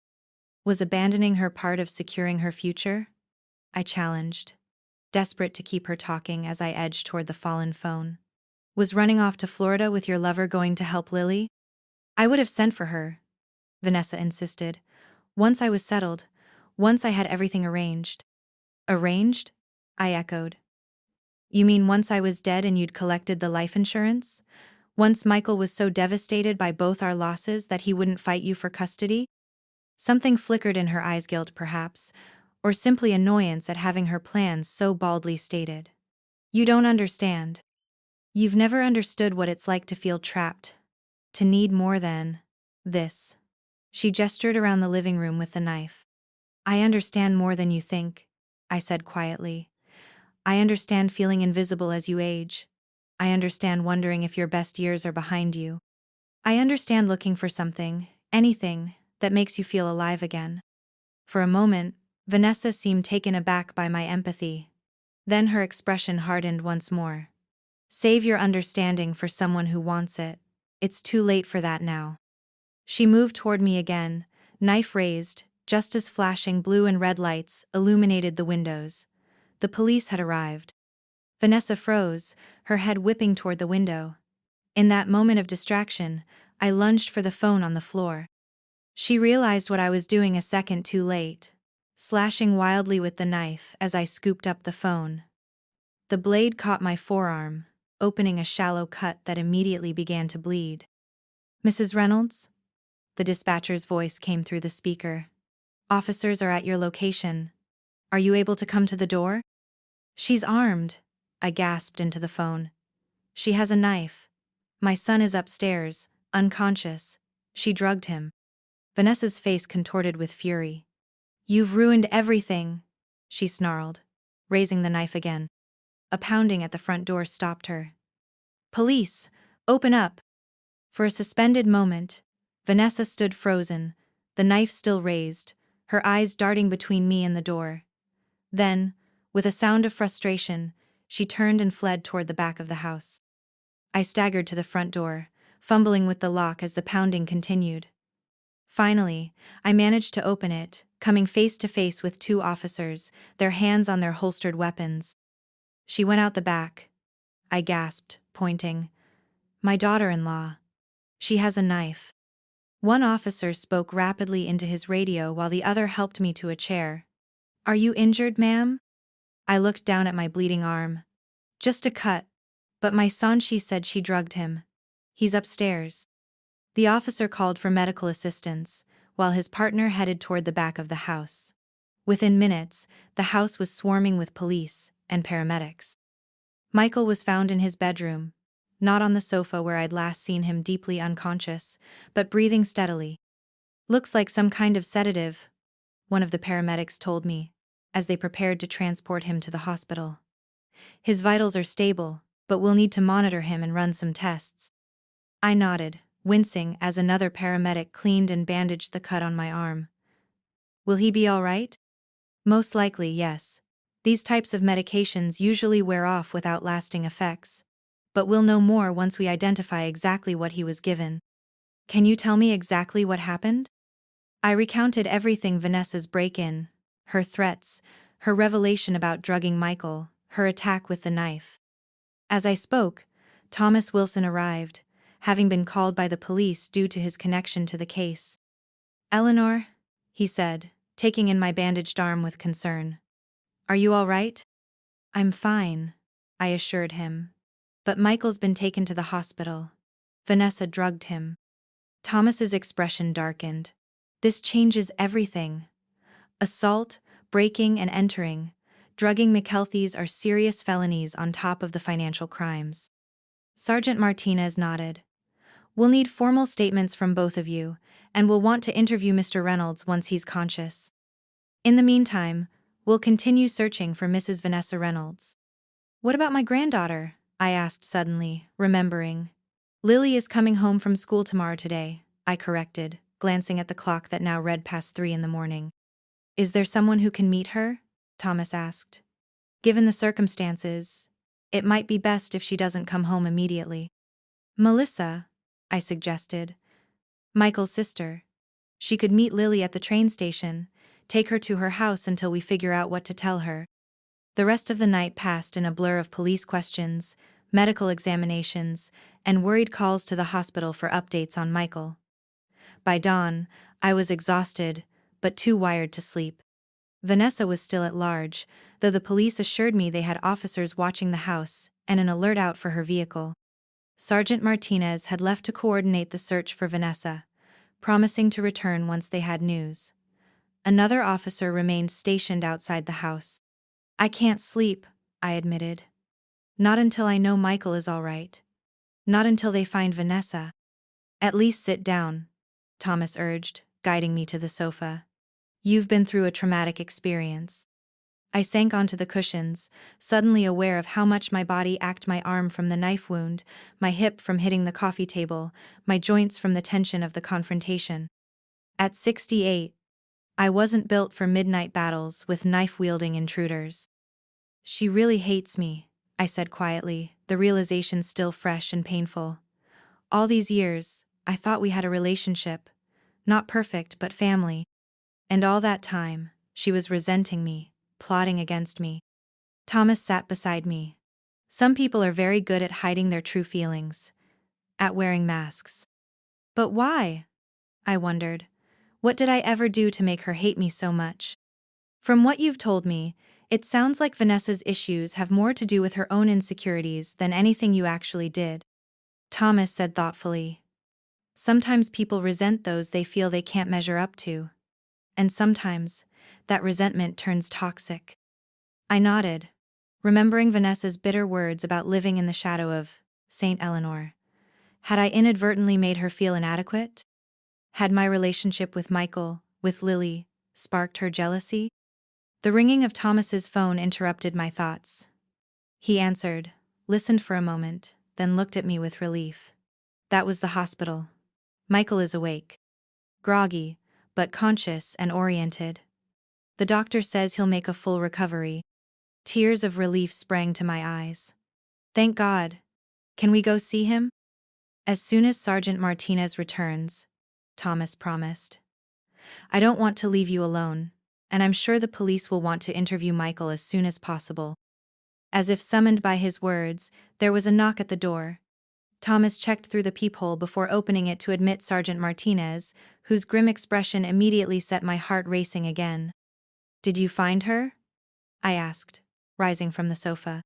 Was abandoning her part of securing her future? I challenged, desperate to keep her talking as I edged toward the fallen phone. Was running off to Florida with your lover going to help Lily? I would have sent for her, Vanessa insisted. Once I was settled, once I had everything arranged. Arranged? I echoed. You mean once I was dead and you'd collected the life insurance? Once Michael was so devastated by both our losses that he wouldn't fight you for custody? Something flickered in her eyes, guilt perhaps, or simply annoyance at having her plans so baldly stated. You don't understand. You've never understood what it's like to feel trapped, to need more than this. She gestured around the living room with the knife. I understand more than you think, I said quietly. I understand feeling invisible as you age. I understand wondering if your best years are behind you. I understand looking for something, anything, that makes you feel alive again. For a moment, Vanessa seemed taken aback by my empathy. Then her expression hardened once more. Save your understanding for someone who wants it. It's too late for that now. She moved toward me again, knife raised, just as flashing blue and red lights illuminated the windows. The police had arrived. Vanessa froze, her head whipping toward the window. In that moment of distraction, I lunged for the phone on the floor. She realized what I was doing a second too late, slashing wildly with the knife as I scooped up the phone. The blade caught my forearm, opening a shallow cut that immediately began to bleed. Mrs. Reynolds? The dispatcher's voice came through the speaker. Officers are at your location. Are you able to come to the door? She's armed, I gasped into the phone. She has a knife. My son is upstairs, unconscious. She drugged him. Vanessa's face contorted with fury. You've ruined everything, she snarled, raising the knife again. A pounding at the front door stopped her. Police, open up! For a suspended moment, Vanessa stood frozen, the knife still raised, her eyes darting between me and the door. Then, with a sound of frustration, she turned and fled toward the back of the house. I staggered to the front door, fumbling with the lock as the pounding continued. Finally, I managed to open it, coming face to face with two officers, their hands on their holstered weapons. She went out the back, I gasped, pointing. My daughter-in-law. She has a knife. One officer spoke rapidly into his radio while the other helped me to a chair. Are you injured, ma'am? I looked down at my bleeding arm. Just a cut. But my son, she said she drugged him. He's upstairs. The officer called for medical assistance, while his partner headed toward the back of the house. Within minutes, the house was swarming with police and paramedics. Michael was found in his bedroom, not on the sofa where I'd last seen him deeply unconscious, but breathing steadily. Looks like some kind of sedative, one of the paramedics told me, as they prepared to transport him to the hospital. His vitals are stable, but we'll need to monitor him and run some tests. I nodded, wincing as another paramedic cleaned and bandaged the cut on my arm. Will he be all right? Most likely, yes. These types of medications usually wear off without lasting effects. but we'll know more once we identify exactly what he was given. Can you tell me exactly what happened? I recounted everything: Vanessa's break-in, her threats, her revelation about drugging Michael, her attack with the knife. As I spoke, Thomas Wilson arrived, having been called by the police due to his connection to the case. "Eleanor," he said, taking in my bandaged arm with concern. "Are you all right?" "I'm fine," I assured him. "But Michael's been taken to the hospital. Vanessa drugged him." Thomas's expression darkened. "This changes everything. Assault, breaking and entering, drugging McKelthy's are serious felonies on top of the financial crimes." Sergeant Martinez nodded. "We'll need formal statements from both of you, and we'll want to interview Mr. Reynolds once he's conscious. In the meantime, we'll continue searching for Mrs. Vanessa Reynolds." "What about my granddaughter?" I asked suddenly, remembering. "Lily is coming home from school tomorrow today," I corrected, glancing at the clock that now read past 3 in the morning. "Is there someone who can meet her?" Thomas asked. "Given the circumstances, it might be best if she doesn't come home immediately." "Melissa," I suggested. "Michael's sister. She could meet Lily at the train station, take her to her house until we figure out what to tell her." The rest of the night passed in a blur of police questions, medical examinations, and worried calls to the hospital for updates on Michael. By dawn, I was exhausted, but too wired to sleep. Vanessa was still at large, though the police assured me they had officers watching the house and an alert out for her vehicle. Sergeant Martinez had left to coordinate the search for Vanessa, promising to return once they had news. Another officer remained stationed outside the house. "I can't sleep," I admitted. "Not until I know Michael is all right. Not until they find Vanessa." "At least sit down," Thomas urged, guiding me to the sofa. "You've been through a traumatic experience." I sank onto the cushions, suddenly aware of how much my body ached: my arm from the knife wound, my hip from hitting the coffee table, my joints from the tension of the confrontation. At 68, I wasn't built for midnight battles with knife-wielding intruders. "She really hates me," I said quietly, the realization still fresh and painful. "All these years, I thought we had a relationship. Not perfect, but family. And all that time, she was resenting me, plotting against me." Thomas sat beside me. "Some people are very good at hiding their true feelings, at wearing masks." "But why?" I wondered. "What did I ever do to make her hate me so much?" "From what you've told me, it sounds like Vanessa's issues have more to do with her own insecurities than anything you actually did," Thomas said thoughtfully. "Sometimes people resent those they feel they can't measure up to. And sometimes, that resentment turns toxic." I nodded, remembering Vanessa's bitter words about living in the shadow of Saint Eleanor. Had I inadvertently made her feel inadequate? Had my relationship with Michael, with Lily, sparked her jealousy? The ringing of Thomas's phone interrupted my thoughts. He answered, listened for a moment, then looked at me with relief. "That was the hospital. Michael is awake. Groggy, but conscious and oriented. The doctor says he'll make a full recovery." Tears of relief sprang to my eyes. "Thank God. Can we go see him?" "As soon as Sergeant Martinez returns," Thomas promised. "I don't want to leave you alone, and I'm sure the police will want to interview Michael as soon as possible." As if summoned by his words, there was a knock at the door. Thomas checked through the peephole before opening it to admit Sergeant Martinez, whose grim expression immediately set my heart racing again. "Did you find her?" I asked, rising from the sofa.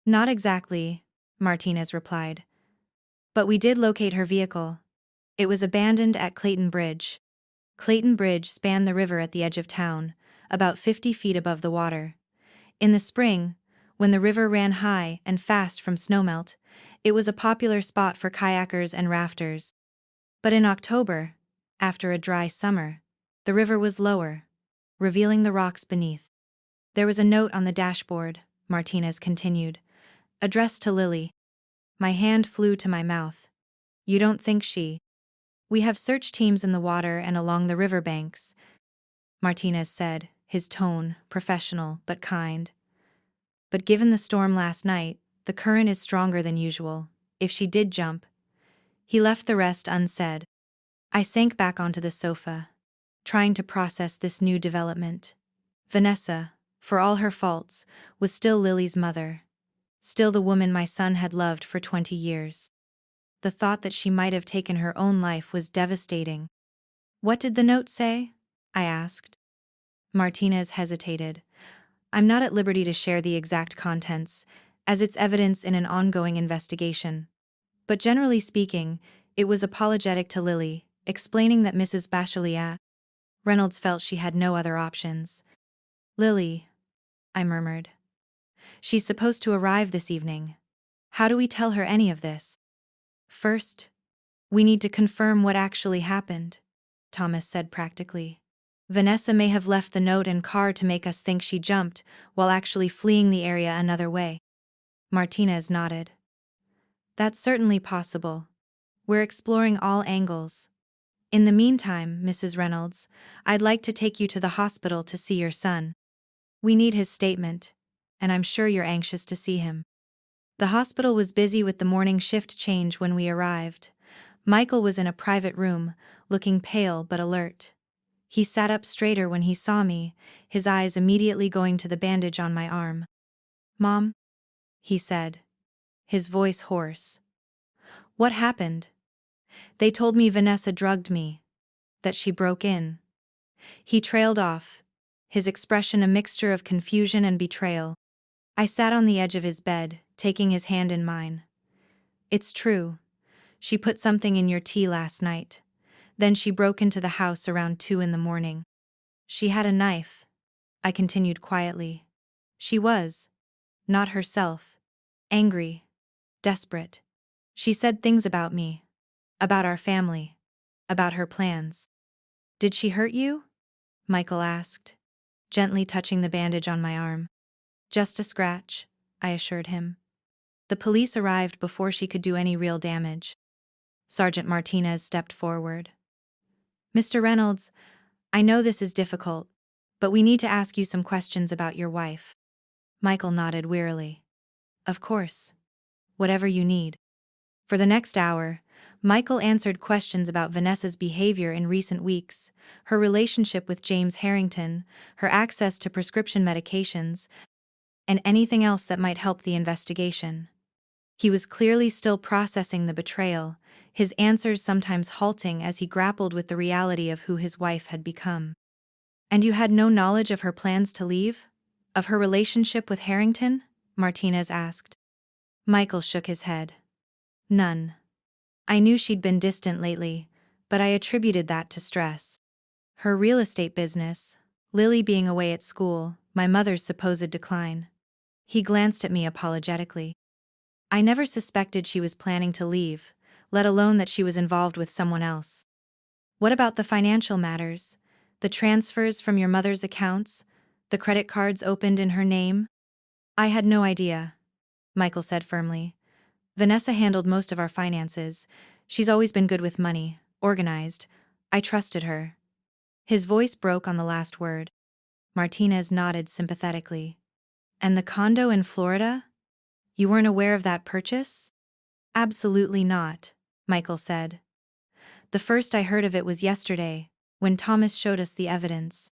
"Not exactly," Martinez replied. "But we did locate her vehicle. It was abandoned at Clayton Bridge." Clayton Bridge spanned the river at the edge of town, about 50 feet above the water. In the spring, when the river ran high and fast from snowmelt, it was a popular spot for kayakers and rafters. But in October, after a dry summer, the river was lower, revealing the rocks beneath. "There was a note on the dashboard," Martinez continued, "addressed to Lily." My hand flew to my mouth. "You don't think she—" "We have search teams in the water and along the riverbanks," Martinez said, his tone professional but kind. "But given the storm last night, The current is stronger than usual. If she did jump, he left the rest unsaid. I sank back onto the sofa, trying to process this new development. Vanessa, for all her faults, was still Lily's mother. Still the woman my son had loved for 20 years. The thought that she might have taken her own life was devastating. What did the note say? I asked. Martinez hesitated. I'm not at liberty to share the exact contents, as it's evidence in an ongoing investigation. But generally speaking, it was apologetic to Lily, explaining that Mrs. Bachelier Reynolds felt she had no other options. Lily, I murmured. She's supposed to arrive this evening. How do we tell her any of this? First, we need to confirm what actually happened, Thomas said practically. Vanessa may have left the note and car to make us think she jumped, while actually fleeing the area another way. Martinez nodded. That's certainly possible. We're exploring all angles. In the meantime, Mrs. Reynolds, I'd like to take you to the hospital to see your son. We need his statement, and I'm sure you're anxious to see him. The hospital was busy with the morning shift change when we arrived. Michael was in a private room, looking pale but alert. He sat up straighter when he saw me, his eyes immediately going to the bandage on my arm. Mom? He said, his voice hoarse. What happened? They told me Vanessa drugged me. That she broke in. He trailed off, his expression a mixture of confusion and betrayal. I sat on the edge of his bed, taking his hand in mine. It's true. She put something in your tea last night. Then she broke into the house around 2 a.m. She had a knife, I continued quietly. She was, not herself, angry, desperate. She said things about me, about our family, about her plans. Did she hurt you? Michael asked, gently touching the bandage on my arm. Just a scratch, I assured him. The police arrived before she could do any real damage. Sergeant Martinez stepped forward. Mr. Reynolds, I know this is difficult, but we need to ask you some questions about your wife. Michael nodded wearily. Of course. Whatever you need. For the next hour, Michael answered questions about Vanessa's behavior in recent weeks, her relationship with James Harrington, her access to prescription medications, and anything else that might help the investigation. He was clearly still processing the betrayal, his answers sometimes halting as he grappled with the reality of who his wife had become. And you had no knowledge of her plans to leave? Of her relationship with Harrington? Martinez asked. Michael shook his head. None. I knew she'd been distant lately, but I attributed that to stress. Her real estate business, Lily being away at school, my mother's supposed decline. He glanced at me apologetically. I never suspected she was planning to leave, let alone that she was involved with someone else. What about the financial matters? The transfers from your mother's accounts? The credit cards opened in her name? I had no idea, Michael said firmly. Vanessa handled most of our finances. She's always been good with money, organized. I trusted her. His voice broke on the last word. Martinez nodded sympathetically. And the condo in Florida? You weren't aware of that purchase? Absolutely not, Michael said. The first I heard of it was yesterday, when Thomas showed us the evidence.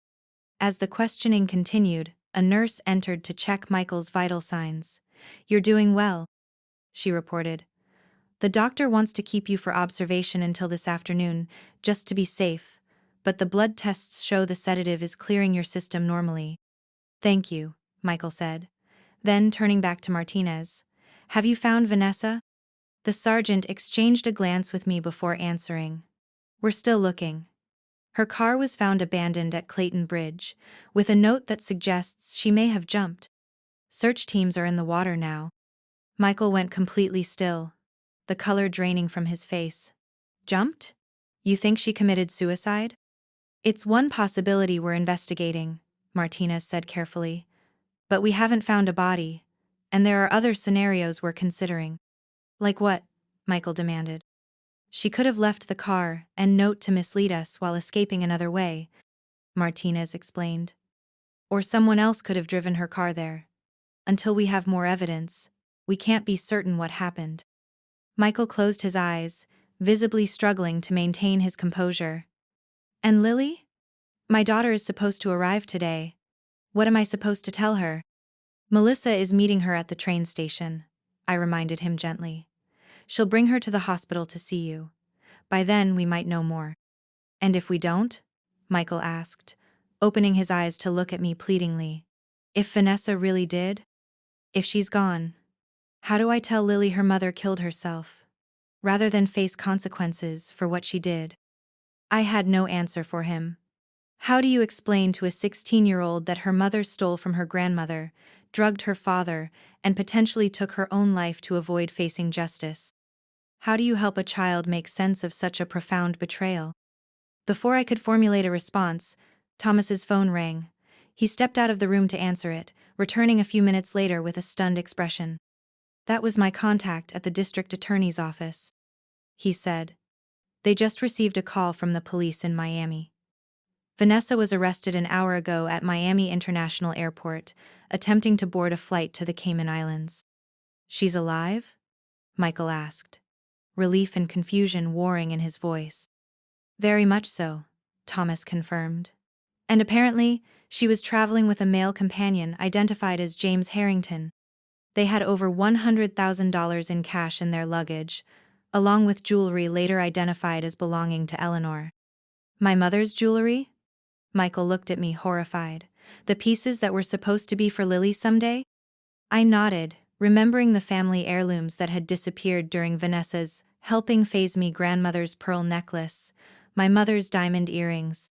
As the questioning continued, a nurse entered to check Michael's vital signs. You're doing well, she reported. The doctor wants to keep you for observation until this afternoon, just to be safe, but the blood tests show the sedative is clearing your system normally. Thank you, Michael said. Then, turning back to Martinez, have you found Vanessa? The sergeant exchanged a glance with me before answering. We're still looking. Her car was found abandoned at Clayton Bridge, with a note that suggests she may have jumped. Search teams are in the water now. Michael went completely still, the color draining from his face. Jumped? You think she committed suicide? It's one possibility we're investigating, Martinez said carefully. But we haven't found a body, and there are other scenarios we're considering. Like what? Michael demanded. She could have left the car and note to mislead us while escaping another way, Martinez explained. Or someone else could have driven her car there. Until we have more evidence, we can't be certain what happened. Michael closed his eyes, visibly struggling to maintain his composure. And Lily? My daughter is supposed to arrive today. What am I supposed to tell her? Melissa is meeting her at the train station, I reminded him gently. She'll bring her to the hospital to see you. By then, we might know more. And if we don't? Michael asked, opening his eyes to look at me pleadingly. If Vanessa really did? If she's gone? How do I tell Lily her mother killed herself, rather than face consequences for what she did? I had no answer for him. How do you explain to a 16-year-old that her mother stole from her grandmother, drugged her father, and potentially took her own life to avoid facing justice? How do you help a child make sense of such a profound betrayal? Before I could formulate a response, Thomas's phone rang. He stepped out of the room to answer it, returning a few minutes later with a stunned expression. That was my contact at the district attorney's office, he said. They just received a call from the police in Miami. Vanessa was arrested an hour ago at Miami International Airport, attempting to board a flight to the Cayman Islands. She's alive? Michael asked, relief and confusion warring in his voice. Very much so, Thomas confirmed. And apparently, she was traveling with a male companion identified as James Harrington. They had over $100,000 in cash in their luggage, along with jewelry later identified as belonging to Eleanor. My mother's jewelry? Michael looked at me horrified. The pieces that were supposed to be for Lily someday? I nodded, remembering the family heirlooms that had disappeared during Vanessa's helping phase me grandmother's pearl necklace, my mother's diamond earrings,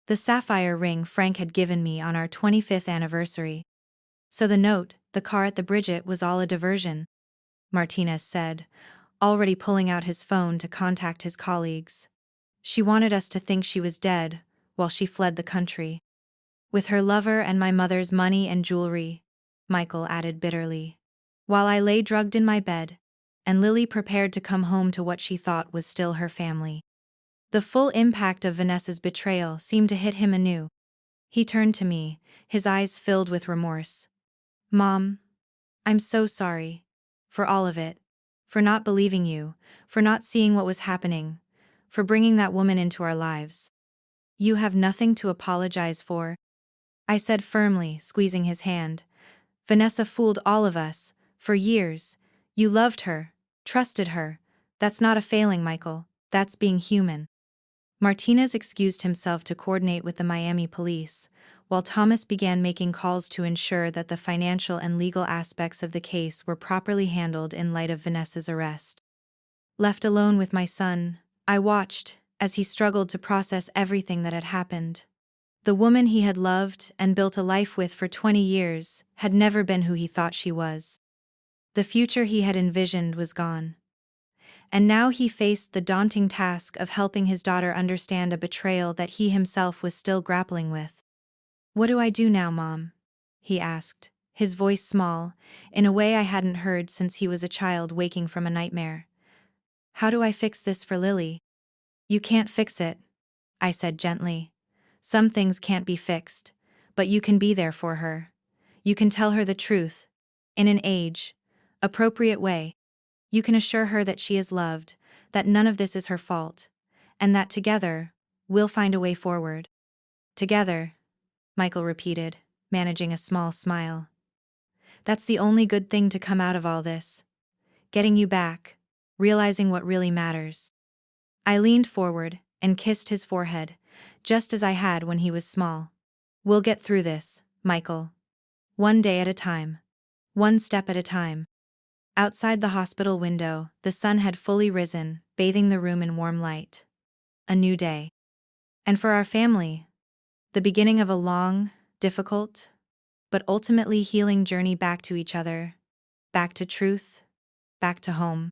the sapphire ring Frank had given me on our 25th anniversary. So the note, the car at the Bridget was all a diversion, Martinez said, already pulling out his phone to contact his colleagues. She wanted us to think she was dead, while she fled the country. With her lover and my mother's money and jewelry, Michael added bitterly. While I lay drugged in my bed, and Lily prepared to come home to what she thought was still her family. The full impact of Vanessa's betrayal seemed to hit him anew. He turned to me, his eyes filled with remorse. Mom, I'm so sorry. For all of it. For not believing you, for not seeing what was happening, for bringing that woman into our lives. You have nothing to apologize for, I said firmly, squeezing his hand. Vanessa fooled all of us, for years. You loved her, trusted her. That's not a failing, Michael, that's being human. Martinez excused himself to coordinate with the Miami police, while Thomas began making calls to ensure that the financial and legal aspects of the case were properly handled in light of Vanessa's arrest. Left alone with my son, I watched as he struggled to process everything that had happened. The woman he had loved and built a life with for 20 years had never been who he thought she was. The future he had envisioned was gone. And now he faced the daunting task of helping his daughter understand a betrayal that he himself was still grappling with. What do I do now, Mom? He asked, his voice small, in a way I hadn't heard since he was a child waking from a nightmare. How do I fix this for Lily? You can't fix it, I said gently. Some things can't be fixed, but you can be there for her. You can tell her the truth, in an appropriate way. You can assure her that she is loved, that none of this is her fault, and that together, we'll find a way forward. Together, Michael repeated, managing a small smile. That's the only good thing to come out of all this. Getting you back, realizing what really matters. I leaned forward and kissed his forehead, just as I had when he was small. We'll get through this, Michael. One day at a time. One step at a time. Outside the hospital window, the sun had fully risen, bathing the room in warm light. A new day. And for our family, the beginning of a long, difficult, but ultimately healing journey back to each other, back to truth, back to home.